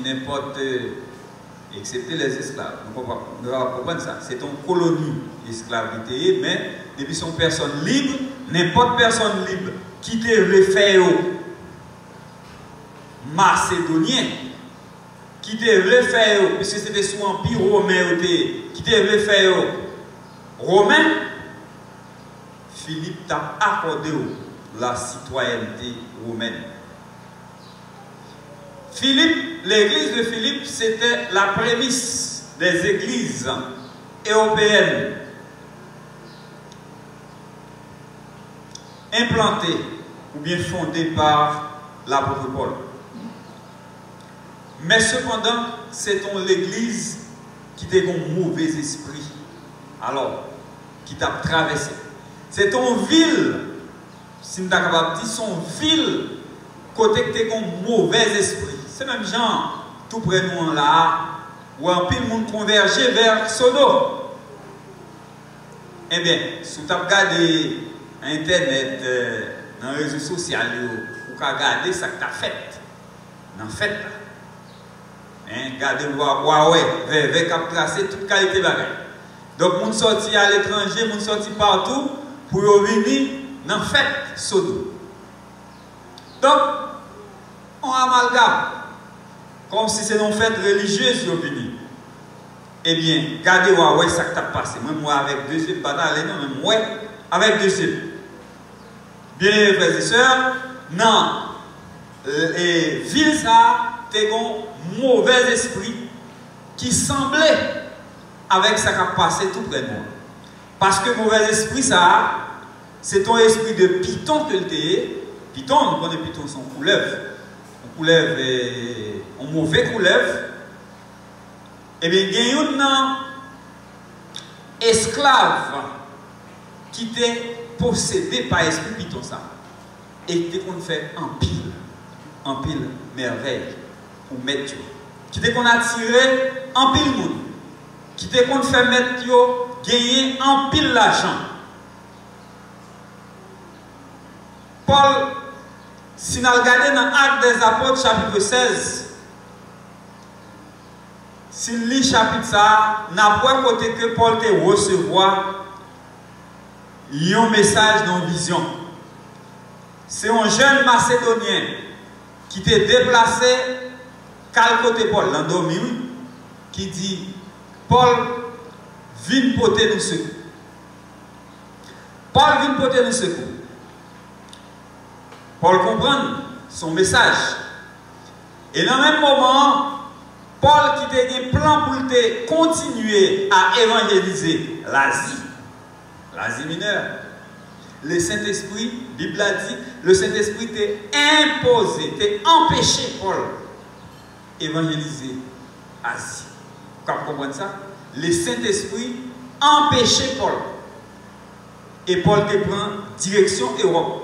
n'importe, excepté les esclaves. Nous comprenons ça. C'est une colonie d'esclavité, mais depuis son personne libre, n'importe personne libre qui te refait macédonien, qui te refait, puisque c'était sous l'Empire romain, qui te refait romain, Philippe t'a accordé la citoyenneté romaine. Philippe, l'église de Philippe, c'était la prémisse des églises européennes implantées ou bien fondées par l'apôtre Paul. Mais cependant, c'est l'église qui a un mauvais esprit, alors, qui t'a traversé. C'est ton ville, si nous sommes capables de dire, son ville, côté que tu as un mauvais esprit. C'est même genre, tout près de nous là, où un peu de monde converger vers Sodome. Eh bien, si tu as regardé Internet, dans les réseaux sociaux, ou tu as regardé ça que tu as fait, dans fait là. Regardez Huawei, vers cap tracé toute qualité de bagage. Donc, moun sorti à l'étranger, moun sorti partout pour venir dans fête Sodome. Donc, on amalgame comme si c'est une fête religieuse qui est venue. Eh bien, regardez Huawei, ça qui t'a passé. Moi, avec deux yeux, pas d'aller, non, mais moi, avec deux yeux. Bien, frères et sœurs, non. Et ville ça, t'es un mauvais esprit qui semblait avec ça qui a passé tout près de moi. Parce que mauvais esprit, ça, c'est ton esprit de python que tu es. Python, on connaît python, son couleuvre. On couleuvre, un mauvais couleuvre. Eh bien, il y a un esclave qui était possédé par l'esprit python, ça. Et qui qu'on fait en pile merveille pour mettre. Qui était qu'on a tiré en pile monde. Qui était qu'on fait mettre gagner en pile l'argent. Paul Si nous regardons dans Actes des Apôtres, chapitre 16, si nous lisons chapitre ça, nous avons côté que Paul te recevoir un message dans vision. C'est un jeune Macédonien qui t'est déplacé, quel côté Paul, l'endormi, qui dit, Paul, viens porter nous secours. Paul vient porter nous secours. Paul comprend son message. Et dans le même moment, Paul qui a un plan pour continuer à évangéliser l'Asie mineure. Le Saint-Esprit, la Bible a dit, le Saint-Esprit t'a imposé, t'a empêché Paul évangéliser l'Asie. Vous comprenez ça? Le Saint-Esprit empêchait Paul. Et Paul te prend direction Europe.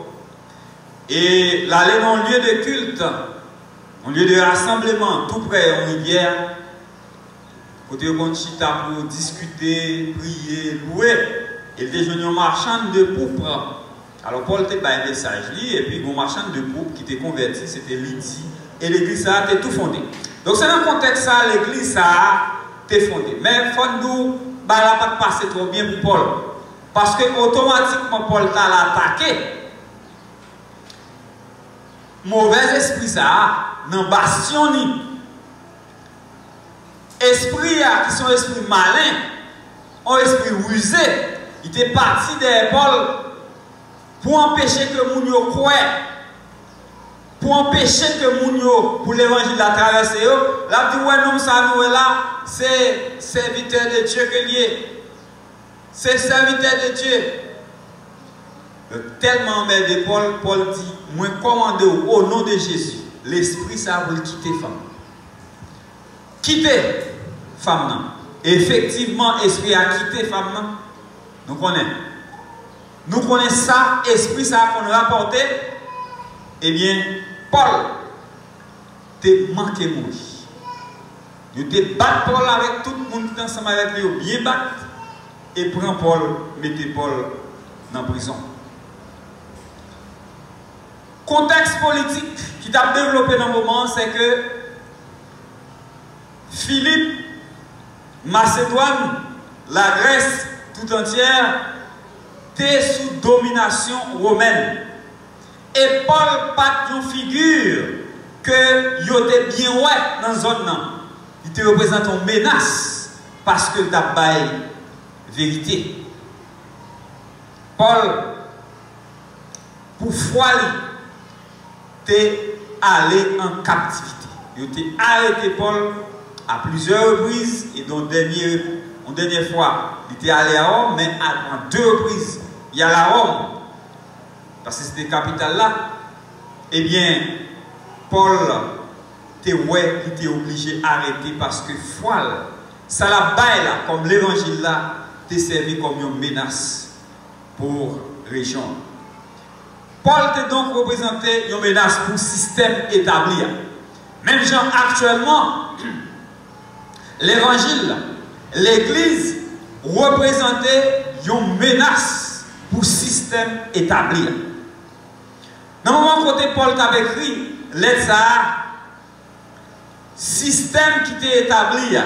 Et l'aller dans un lieu de culte, un lieu de rassemblement, tout près en rivière, côté de chita pour discuter, prier, louer. Et il déjeunait un marchand de pourpre. Alors Paul te bat un message, et puis un marchand de pourpre qui était converti, c'était Lydie. Et l'église a été tout fondée. Donc c'est dans le contexte ça, l'église a été fondée. Mais il faut nous, bah, là, pas passer trop bien pour Paul. Parce que automatiquement Paul t'a attaqué. Mauvais esprit ça, dans bastion ni. Esprit qui sont esprit malin, un esprit rusé, il était parti derrière Paul pour empêcher que moun yo croie, pour empêcher que moun yo pour l'évangile la traverser yo. Là dit ouais non ça nous est là, c'est serviteur de Dieu que lié. C'est serviteur de Dieu. Tellement aimé de Paul, Paul dit, moi commande au nom de Jésus, l'esprit ça veut quitter femme. Quitter femme non. Effectivement, esprit a quitté femme non. Nous connaissons. Nous connaissons ça, esprit ça qu'on rapporté. Eh bien, Paul te manqué mourir. Nous te battre Paul avec tout le monde qui est ensemble avec lui, bien battre. Et prend Paul, mettez Paul dans la prison. Contexte politique qui a développé dans le moment, c'est que Philippe, Macédoine, la Grèce tout entière, était sous domination romaine. Et Paul pas une figure que il était bien ouais dans la zone. Il te représente une menace parce que il a vérité. Paul, pour foi, t'es allé en captivité. Il t'a arrêté Paul à plusieurs reprises et dans une dernière fois, il était allé à Rome, mais en 2 reprises, il y a à Rome, parce que c'était la capitale là. Eh bien, Paul, il était obligé d'arrêter parce que foi, ça la baille là, comme l'évangile là, t'est servi comme une menace pour la région. Paul t'a donc représenté une menace pour le système établi. Même genre actuellement, l'évangile, l'église représentait une menace pour le système établi. Dans le moment où Paul t'a écrit, lettre système qui était établi,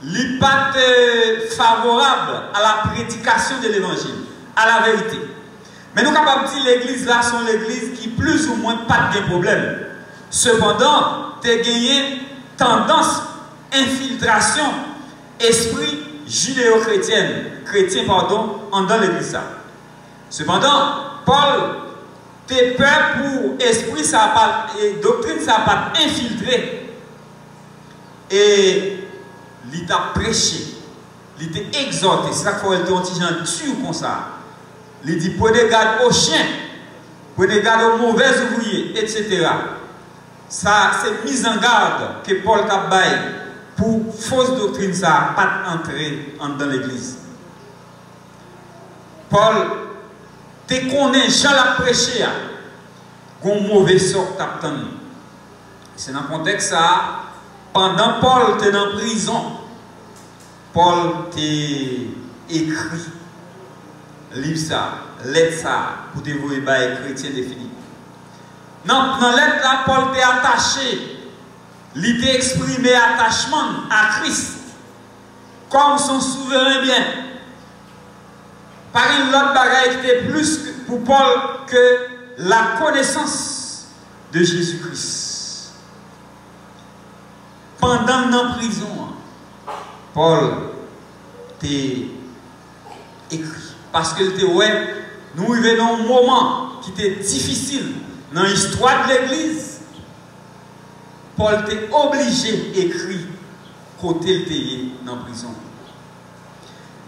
n'est pas favorable à la prédication de l'évangile, à la vérité. Mais nous sommes capables de dire que l'église là sont l'église qui plus ou moins pas de problème. Cependant, tu as gagné tendance, infiltration, esprit judéo-chrétien, dans l'église. Cependant, Paul, t'es peur pour esprit, ça pas, et doctrine, ça pas infiltré. Et il t'a prêché, il t'a exhorté. C'est ça qu'il faut être un petit gens dur comme ça. Il dit prenez garde aux chiens, prenez garde aux mauvais ouvriers, etc. Ça, c'est mise en garde que Paul t'a baillé pour fausse doctrine, ça pas entrer dans l'église. Paul, te connais, Jean l'a prêché, qu'on mauvais sort t'attend. C'est dans le contexte ça. Pendant Paul était en prison, Paul t'a écrit livre ça, lettre ça pour dévoiler les chrétiens de Philippe. Dans lettre là, Paul était attaché, il était exprimé attachement à Christ comme son souverain bien. Par une autre bagaille qui était plus pour Paul que la connaissance de Jésus-Christ. Pendant la prison, Paul était écrit. Parce que nous vivons un moment qui était difficile dans l'histoire de l'Église. Paul était obligé d'écrire côté le pays dans la prison.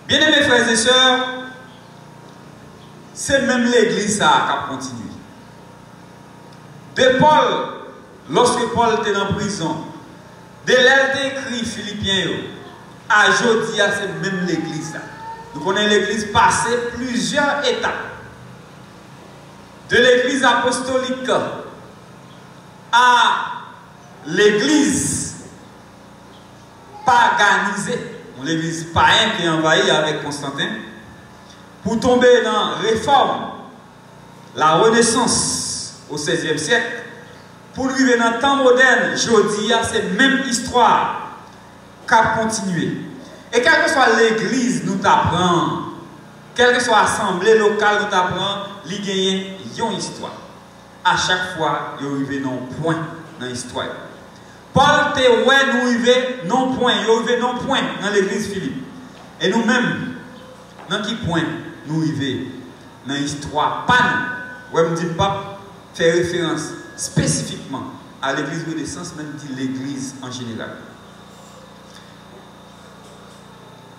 Bien-aimés frères et sœurs, c'est même l'Église qui a continué. De Paul, lorsque Paul était en prison, de l'aide écrit Philippiens, à aujourd'hui, c'est même l'Église. Nous connaissons l'Église passer plusieurs étapes. De l'Église apostolique à l'Église paganisée, l'Église païenne qui est envahie avec Constantin, pour tomber dans la réforme, la Renaissance au XVIe siècle, pour arriver dans le temps moderne, aujourd'hui, c'est la même histoire qui a continué. Et quelle que soit l'église, nous t'apprend, quelle que soit l'assemblée locale, nous t'apprend, il y a une histoire. À chaque fois, il arrive dans un point dans l'histoire. Paul te ouais, nous arrivons non point, il arrive non point dans l'église Philippe. Et nous-mêmes, dans quel point nous arrivons dans l'histoire? Pas nous. Ouais, me dit pas faire référence spécifiquement à l'église Renaissance, même dit l'église en général.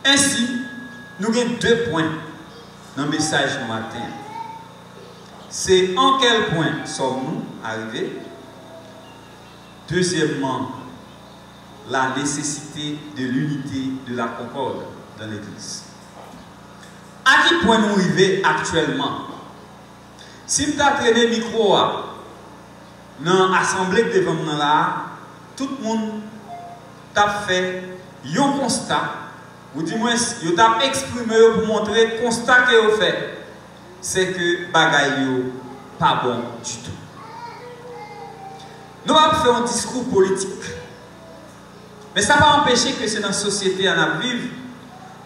Ainsi, nous avons 2 points dans le message du matin. C'est en quel point sommes-nous arrivés? Deuxièmement, la nécessité de l'unité de la concorde dans l'Église. À quel point nous arrivons actuellement? Si nous avons traîné le micro dans l'assemblée devant nous là, tout le monde a fait un constat. Ou du moins, vous avez exprimé pour montrer le constat que vous faites. C'est que bagaille pas bon du tout. Nous allons faire un discours politique. Mais ça va empêcher que c'est dans la société à la vivre.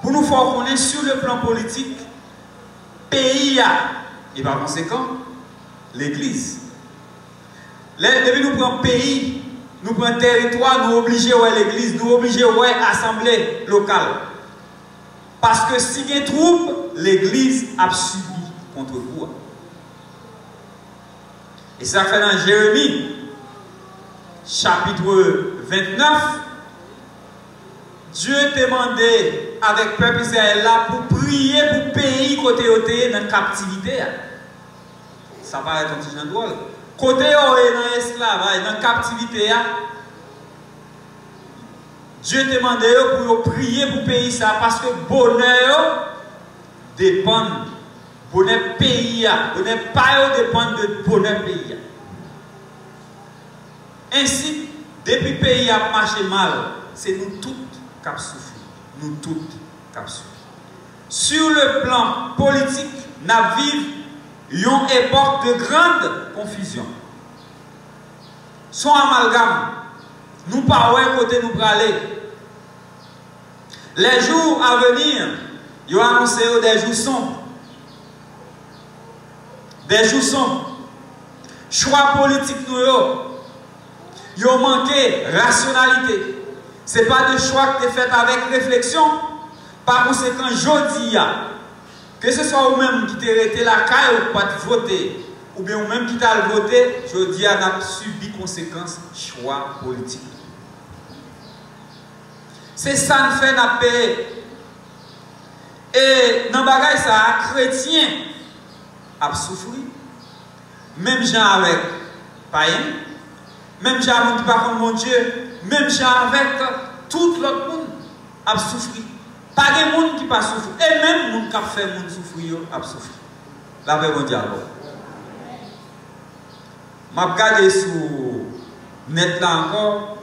Pour nous faire connaître sur le plan politique, pays et par conséquent, l'Église. Depuis nous prenons pays, nous prenons territoire, nous obligeons à l'Église, nous obligeons à l'Assemblée locale. Parce que si il y a trouble, l'Église a subi contre vous. Et ça fait dans Jérémie, chapitre 29, Dieu demandé avec le peuple Israël là pour prier pour le pays côté côté dans la captivité. Ça paraît un petit peu drôle. Côté dans l'esclavage, dans la captivité, Dieu demandait pour prier pour le pays ça parce que le bonheur dépend bonheur pays, bonheur pas dépend de bonheur pays. Ainsi, depuis le pays a marché mal, c'est nous tous qui avons souffert. Nous tous qui avons souffert. Sur le plan politique, nous vivons une époque de grande confusion. Son amalgame, nous ne parlons pas côté nous aller. Les jours à venir, ils ont annoncé des jours sombres. Des jours sombres. Choix politique nous ils ont manqué rationalité. Ce n'est pas de choix que tu fait avec réflexion. Par conséquent, je dis, que ce soit vous-même qui t'es arrêté la caille ou pas de voter, ou bien vous-même qui t'as voté, je dis, on a subi conséquences choix politique. C'est ça nous fait la paix. Et dans le bagage, ça, chrétien a souffert. Même gens avec païens, même gens qui ne parlent pas mon Dieu, même gens avec tout l'autre monde a souffert. Pas de monde qui pas souffrir. Et même les gens qui ont fait monde souffrir, a souffert. La paix, bon dialogue. Je regarde sur net là encore,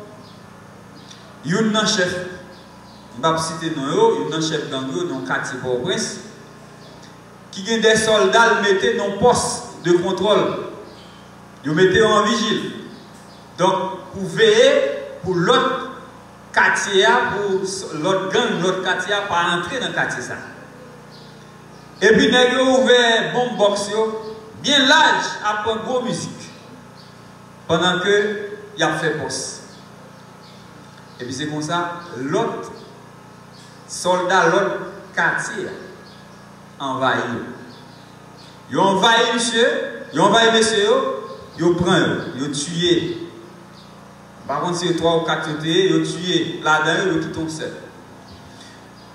il y a un chef, je vais citer un chef gang dans le quartier Port-au-Prince, qui ont des soldats mettaient dans poste de contrôle. Ils mettaient en vigile. Donc, pour veiller pour l'autre quartier, pour l'autre gang, l'autre quartier, pas entrer dans le quartier. Ça. Et puis, ils ont ouvert bon box, bien large, après gros musique. Pendant que il a fait poste. Et puis, c'est comme ça, l'autre soldat, l'autre quartier, envahi. Ils ont envahi monsieur, ils ont envahi monsieur, ils ont pris, ils ont tué. Par contre, c'est 3 ou 4 ils ont tué là-dedans, ils ont tout seul.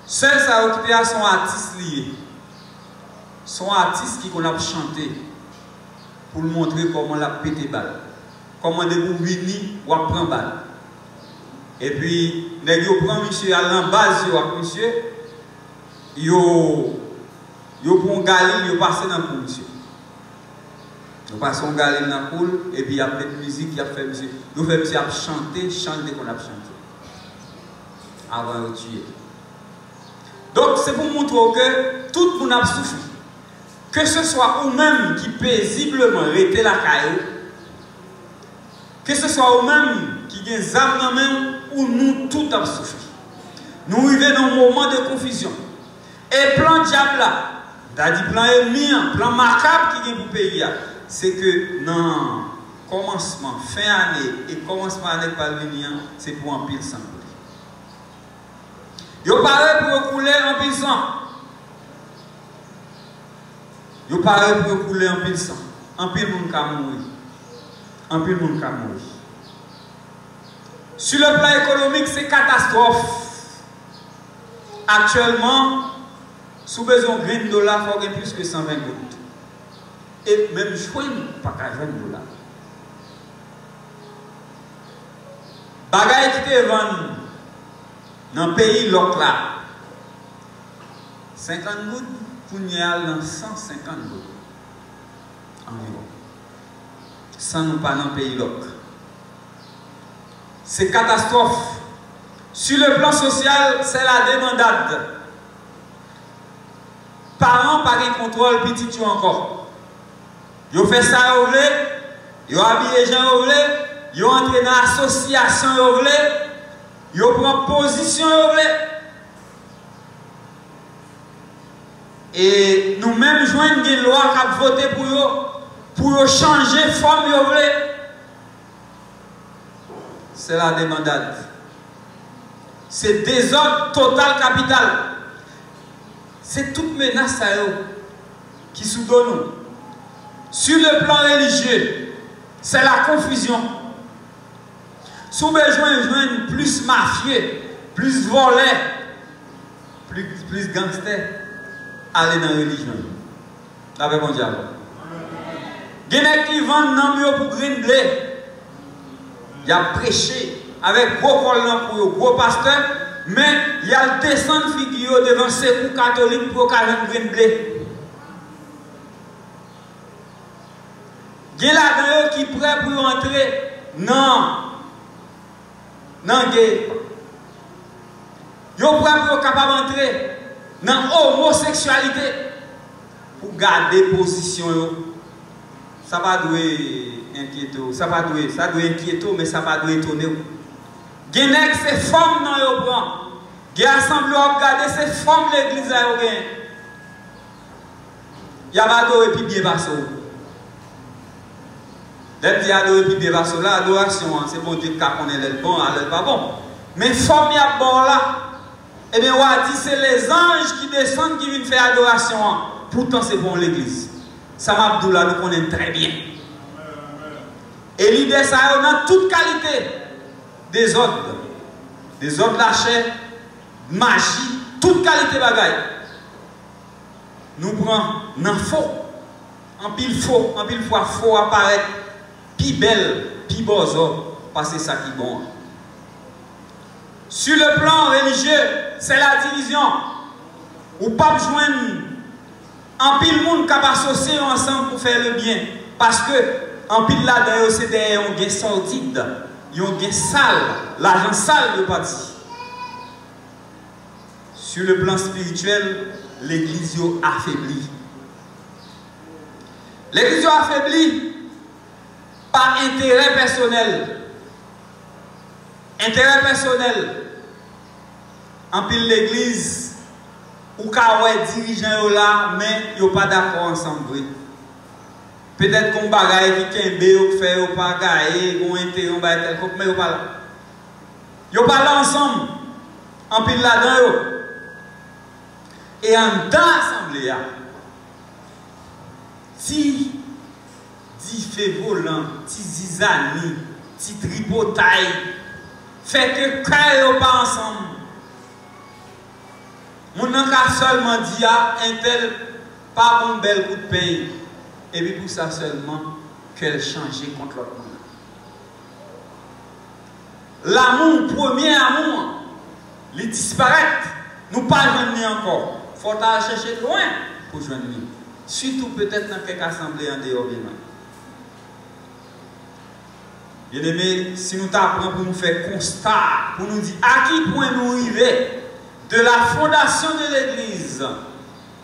Seul ça occupé à son artiste lié. Son artiste qui qu'on a chanté pour lui montrer comment la pété balle. Comment de vous venir ou prendre balle. Et puis, ils prend monsieur à l'embase, monsieur, ils prend Galil, ils passent dans le cours, monsieur. Ils passent en Galil dans le cours, et puis il y a plein de musique, il y a fait monsieur. Nous faisons monsieur à chanter qu'on a chanté. Avant de tuer. Donc, c'est pour montrer que tout le monde a souffert. Que ce soit vous-même qui paisiblement arrêtez la caillou, que ce soit vous-même qui ont des âmes dans même, ou nous tout avons souffert. Nous arrivons dans un moment de confusion. Et plan diable là, c'est-à-dire plan ennemi, plan macabre qui est pour le pays, c'est que non, commencement, fin année et commencement année par venir, c'est pour un pile sang. Yo parlé pour couler en pile sang. Yo parlé pour couler en pile sang. En pile monde ka mourir. En pile monde ka mourir. Sur le plan économique, c'est catastrophe. Actuellement, sous besoin de $20, il faut gagner plus que 120 gouttes. Et même jouer, pas qu'à $20. Bagaille qui te vendent dans le pays local, 50 gouttes pour nous aller dans 150 gouttes. Environ. Sans nous pas dans le pays local. C'est catastrophe. Sur le plan social, c'est la demandade. Parents par un contrôle petit encore. Ils ont fait ça, ils ont habillé les gens, ils ont entré dans l'association, ils ont pris position. Et nous-mêmes, joignons des lois qui ont voté pour changer de forme. C'est la demandade. C'est désordre total capital. C'est toute menace qui sous donne. Sur le plan religieux, c'est la confusion. Sous besoin de plus mafieux, plus volés, plus gangsters, aller dans la religion. Avec mon diable. Il y a qui vendent dans le pour green blé. Il a prêché avec gros collant pour le gros pasteur, mais il y a le descendre figure devant ces coups catholiques pour qu'il y ait un green blé. Il y a là qui sont prêts pour entrer. Non, gay. Ils sont prêts pour capable d'entrer dans l'homosexualité pour garder position. Ça va doit inquiéter, ça doit inquiéter, mais ça va doit étonner. Genek ces femmes dans le plan. Gen assemblé à regarder ces femmes de l'église à rien. Il y a adoré puis bien basso. Dès qu'il y a adoré puis bien basso là, adoration, c'est bon Dieu qu'on est le bon, elle pas bon. Mais femmes y a bon là. Et bien on a dit c'est les anges qui descendent qui viennent faire adoration. Pourtant c'est bon l'église. Ça m'abdoula nous connaît très bien. Et l'idée ça on a toute qualité. Des ordres de la chair, magie, toute qualité de bagaille. Nous prenons un faux, en pile fois faux apparaît, puis belle, puis bozo, parce que c'est ça qui est bon. Sur le plan religieux, c'est la division. Ou pas joindre en pile monde qui va associer ensemble pour faire le bien. Parce que en pile là-dedans, c'est des gains sordides. Ils ont des sale, l'argent sale de parti. Sur le plan spirituel, l'église est affaiblie. L'église est affaiblie par intérêt personnel. Intérêt personnel. En pile l'église, ou quand les dirigeants là, mais ils ne sont pas d'accord ensemble. Peut-être qu'on bagaille qui kembe, ou fait, ou pas gagne, ou intérêt, ou tel comme, mais ils ne sont pas là. Ils ne sont pas là ensemble. En pile là-dedans. Et en dans l'assemblée, si dit fait volant, ti zizani, ti tripotaille, fait que quand ils pas ensemble, mon n'a seulement dit à un tel pas un bel coup de pain, et puis pour ça seulement qu'elle change contre l'autre monde. L'amour, premier amour, il disparaît, nous pas joindre encore. Il faut aller chercher loin pour joindre. Surtout peut-être dans quelques assemblées en dehors. Bien aimé, si nous t'apprenons pour nous faire constat, pour nous dire à qui point nous arriver de la fondation de l'église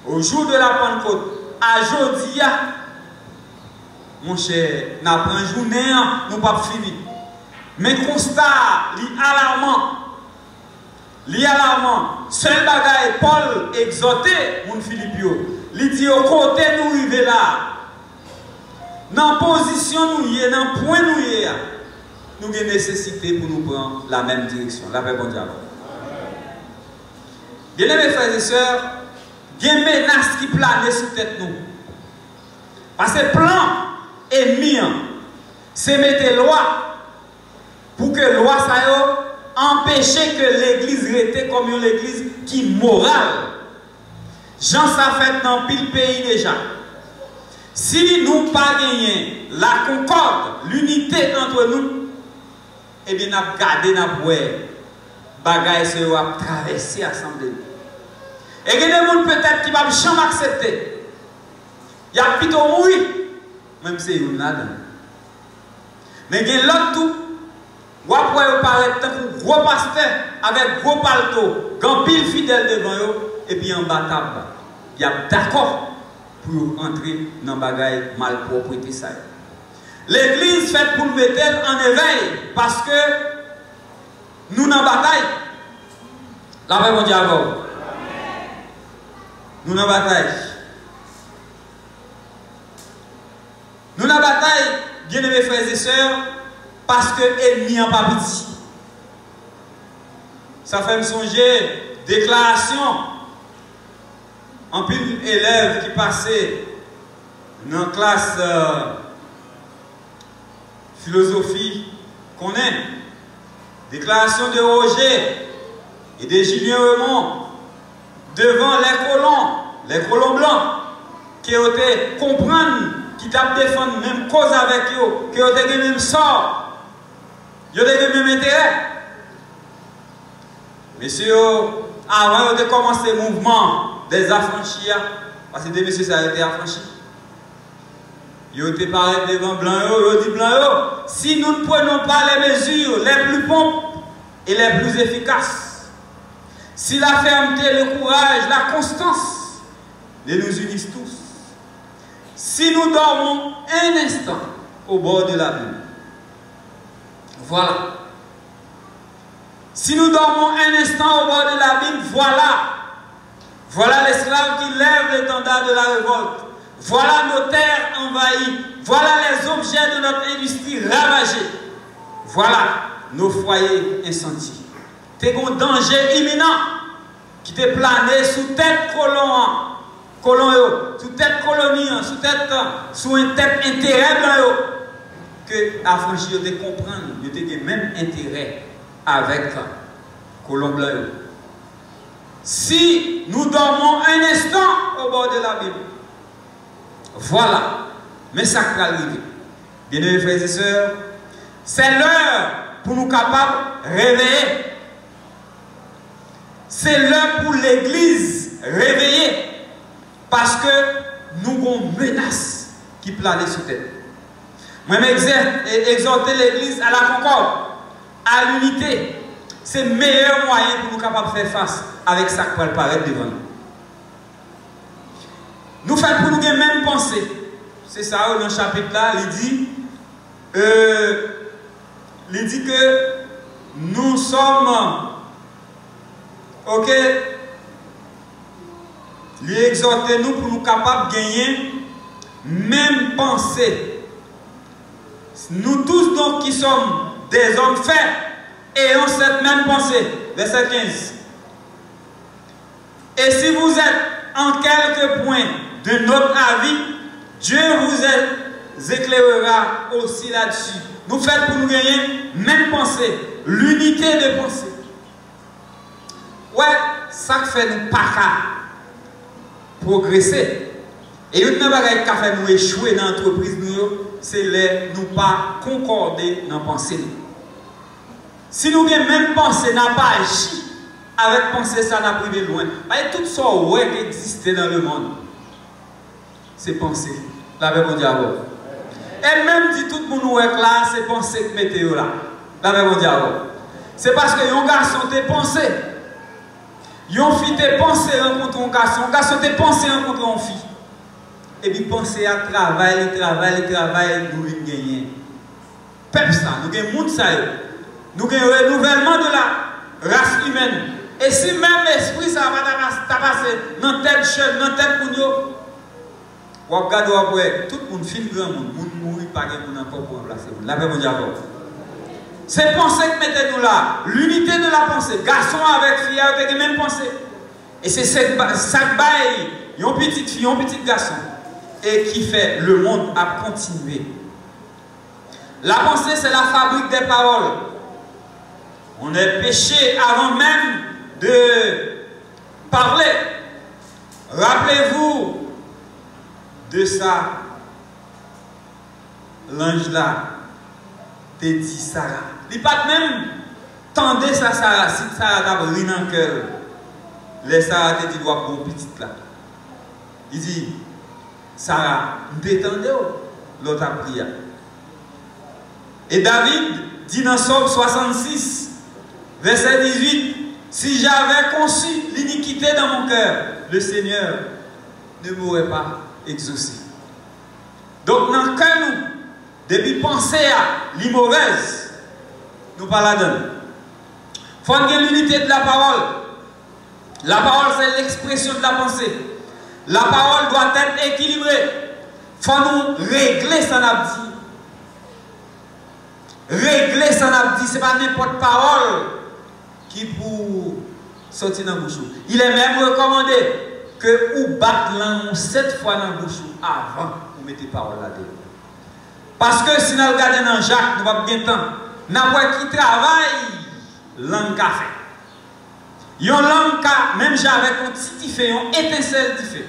au jour de la Pentecôte à aujourd'hui, mon cher, nous avons une journée, nous pas fini. Mais constat, l'alarmant. Seul bagaille, Paul exhorté, mon Philippio. Il dit au côté nous arriver là. Dans position nous y est, dans point nous y est, nous avons nécessité pour nous prendre la même direction. La paix mondiale. Bien aimés frères et sœurs, il y a une menace qui plane sous tête nous. Parce que le plan ennemi, c'est mettre loi pour que la loi empêche que l'église reste comme une église qui est morale. Jean ça fait dans pile pays déjà. Si nous pas gagné la concorde, l'unité entre nous, eh bien nous avons gardé notre bagaille se va traverser l'assemblée. Et il y a des gens peut-être qui ne vont jamais accepter. Il y a plutôt mourir, même si c'est là. Mais il y a l'autre tout. Ou après, vous parlez de gros pasteur avec gros palto, grand pile fidèle devant eux, et puis en bas table. Il y a d'accord pour entrer dans le bagaille malpropreté. L'église fait pour nous mettre en éveil parce que nous dans la bataille. La paix mondiale. Nous dans la bataille. Nous dans la bataille, bien aimés frères et sœurs, parce que l'ennemi n'a pas petit. Ça fait me songer, déclaration, en pile élèves qui passaient dans la classe philosophie qu'on est. Déclaration de Roger et de Julien Raymond devant les colons blancs qui ont été comprendre, qui t'a défendu même cause avec eux, qui ont été le même sort. Ils ont le même intérêt. Messieurs, avant de commencer le mouvement des affranchis, parce que des messieurs, ça a été affranchi. Ils ont été parlés devant Blanc, ils ont dit Blanc, si nous ne prenons pas les mesures les plus promptes et les plus efficaces, si la fermeté, le courage, la constance ne nous unissent tous, si nous dormons un instant au bord de la Bible, voilà. Si nous dormons un instant au bord de la Bible, voilà l'esclave qui lève l'étendard de la révolte. Voilà nos terres envahies. Voilà les objets de notre industrie ravagés. Voilà nos foyers incendiés. C'est un danger imminent qui te plané sous tête colon, sous tête colonie, sous un tête intérêt blanc. Que affranchis de comprendre, ils ont le même intérêt avec colon blanc. Si nous dormons un instant au bord de la Bible, voilà, mais ça va arriver. Bien-aimés frères et sœurs, c'est l'heure pour nous capables de réveiller. C'est l'heure pour l'Église réveiller. Parce que nous avons une menace qui plane sur terre. Moi, exhorter l'Église à la concorde, à l'unité. C'est le meilleur moyen pour nous capables de faire face avec ça qui va paraître devant nous. Nous faisons pour nous la même pensée. c'est ça dans le chapitre là, il dit que nous sommes, ok, il exhorte nous pour nous capables de gagner même pensée. Nous tous donc qui sommes des hommes faits ayons cette même pensée. Verset 15. Et si vous êtes en quelques points de notre avis, Dieu vous éclairera aussi là-dessus. Nous faites pour nous gagner même pensée, l'unité de pensée. Ouais, ça fait nous pas progresser. Et une chose qui fait nous échouer dans l'entreprise, c'est nous pas concorder dans la pensée. Si nous avons même pensée, n'a pas agi avec pensée, ça n'a privé loin. Tout ça qui existe dans le monde, c'est pensée. La même dialogue. Et même si tout le monde est là, c'est pensée que météo là. La même dialogue. C'est parce que un garçon te pensé. Une fille te pensé rencontre un garçon te pensé rencontre une fille. Et puis penser à travail, nous voulons gagner. Peuple ça, nous avons monde ça. Nous avons un renouvellement de la race humaine. Et si même l'esprit ça va passer dans la tête jeune, dans la tête pour nous, vous regardez après, tout le monde filme grand monde, le monde mourit, pas de monde encore pour remplacer. La même dialogue. C'est pensée que mettez-nous là, l'unité de la pensée, garçon avec fille, avec les mêmes pensées. Et c'est ça qui baille, une petite fille, un petit garçon, et qui fait le monde à continuer. La pensée, c'est la fabrique des paroles. On est péché avant même de parler. Rappelez-vous de ça, l'ange là, te dit Sarah. Il n'a pas même tendé ça, Sarah. Si Sarah t'a pris dans le cœur, les Sarah te dit, doit pour petite là. Il dit, Sarah, nous t'étendez l'autre a prié. Et David dit dans Psaume 66, verset 18, si j'avais conçu l'iniquité dans mon cœur, le Seigneur ne m'aurait pas exaucé. Donc, dans le cœur, nous, depuis penser à l'immauvaise, nous pas la donner. Il faut qu'il y ait l'unité de la parole. La parole, c'est l'expression de la pensée. La parole doit être équilibrée. Il faut nous régler son abdi. Régler son abdi, ce n'est pas n'importe parole qui pour sortir dans le bouche. Il est même recommandé que vous battez l'angle 7 fois dans le bouche avant de mettre parole là-dedans. Parce que si nous regardons dans Jacques, nous n'avons pas bien de temps. Nous avons qui travaille, langue café. Une langue, même j'avais un petit fait, une étincelle qui fait,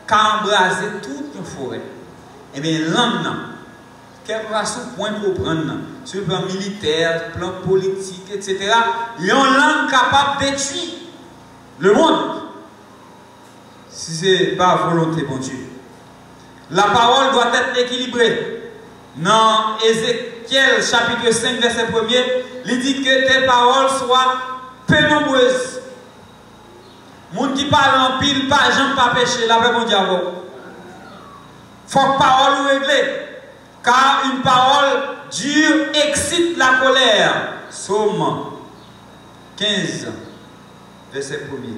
quand embraser toute une forêt. Eh bien, langue, quel que soit le point pour prendre, sur le plan militaire, le plan politique, etc., il y a une langue capable de détruire le monde. Si ce n'est pas volonté, bon Dieu. La parole doit être équilibrée. Dans Ézéchiel chapitre 5 verset 1er, il dit que tes paroles soient peu nombreuses. Moun qui parle en pile, pas jamais pas péché, la paix mon diable. Faut que parole ou régler. Car une parole dure excite la colère. Psaume 15 verset 1er.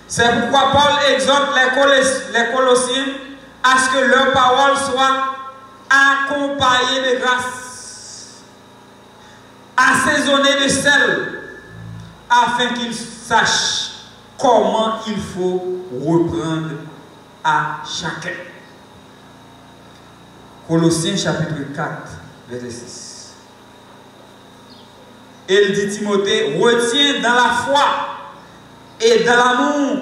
C'est pourquoi Paul exhorte les Colossiens à ce que leur parole soit accompagnée de grâce, assaisonnée de sel, afin qu'ils sachent comment il faut reprendre à chacun. Colossiens chapitre 4, verset 6. Il dit Timothée, retiens dans la foi et dans l'amour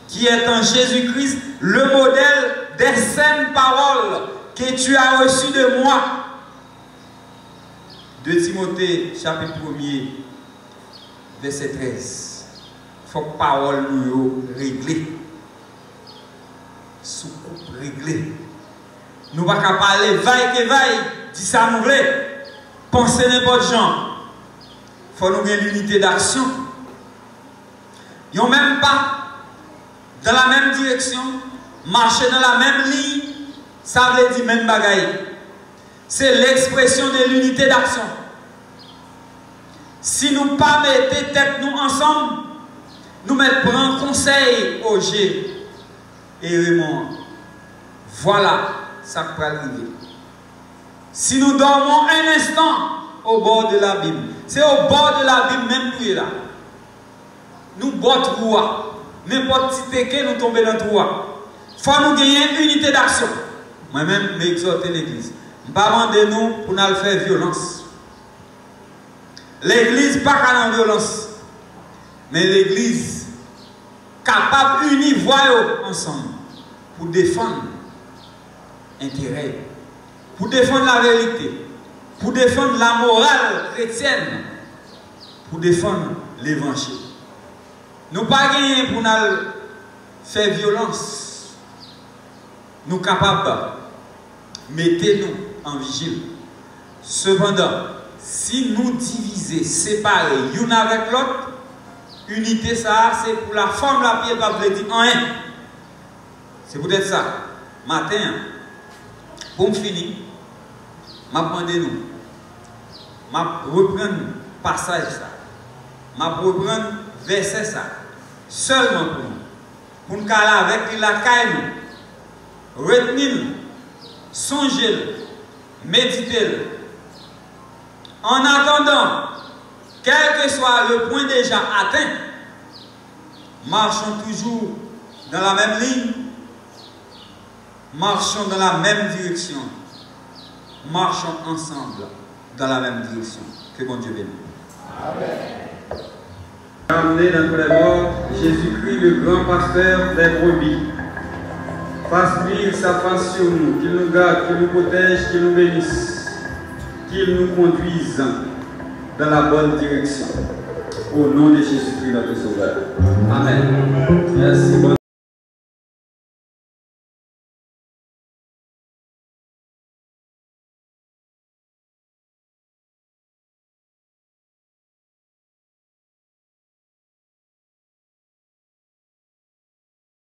qui est en Jésus-Christ le modèle des saintes paroles que tu as reçues de moi. De Timothée, chapitre 1er, verset 13. Il faut que parole nous réglée. Soucoupe réglée. Nous ne pouvons pas parler vaille que vaille, dit ça nous voulait. Penser n'importe genre. Il faut nous avoir l'unité d'action. Ils n'ont même pas dans la même direction. marcher dans la même ligne, ça veut dire même bagaille. C'est l'expression de l'unité d'action. Si nous ne pas mettons tête nous ensemble, nous mettons conseil au G et Raymond. Voilà ça qui va arriver. Si nous dormons un instant au bord de la Bible, c'est au bord de la Bible même nous là. Nous bottons roi. N'importe qui que nous tombons dans le roi. Il faut nous gagner une unité d'action. Moi-même, je exhorte l'église. Je ne pas demander nous pour nous faire violence. L'église pas qu'à la violence. Mais l'église capable d'unir voix ensemble pour défendre l'intérêt, pour défendre la vérité, pour défendre la morale chrétienne, pour défendre l'évangile. Nous pas gagner pour nous faire violence. Nous capables mettez-nous en vigile. Cependant, si nous diviser, séparer l'une avec l'autre, unité ça, c'est pour la forme la pied pas veut dire un. C'est peut-être ça. Matin, pour me finir, m'a demandé nous. M'a reprendre passage ça. M'a reprendre verset ça. Seulement pour nous. Pour nous caler avec la caille. Retenir, songer, méditer. En attendant, quel que soit le point déjà atteint, marchons toujours dans la même ligne, marchons dans la même direction, marchons ensemble dans la même direction. Que bon Dieu bénisse. Amen. Amené dans les morts, Jésus-Christ, le grand pasteur des brebis. Fasse-lui sa face sur nous, qu'il nous garde, qu'il nous protège, qu'il nous bénisse, qu'il nous conduise dans la bonne direction. Au nom de Jésus-Christ, notre Sauveur. Amen. Merci.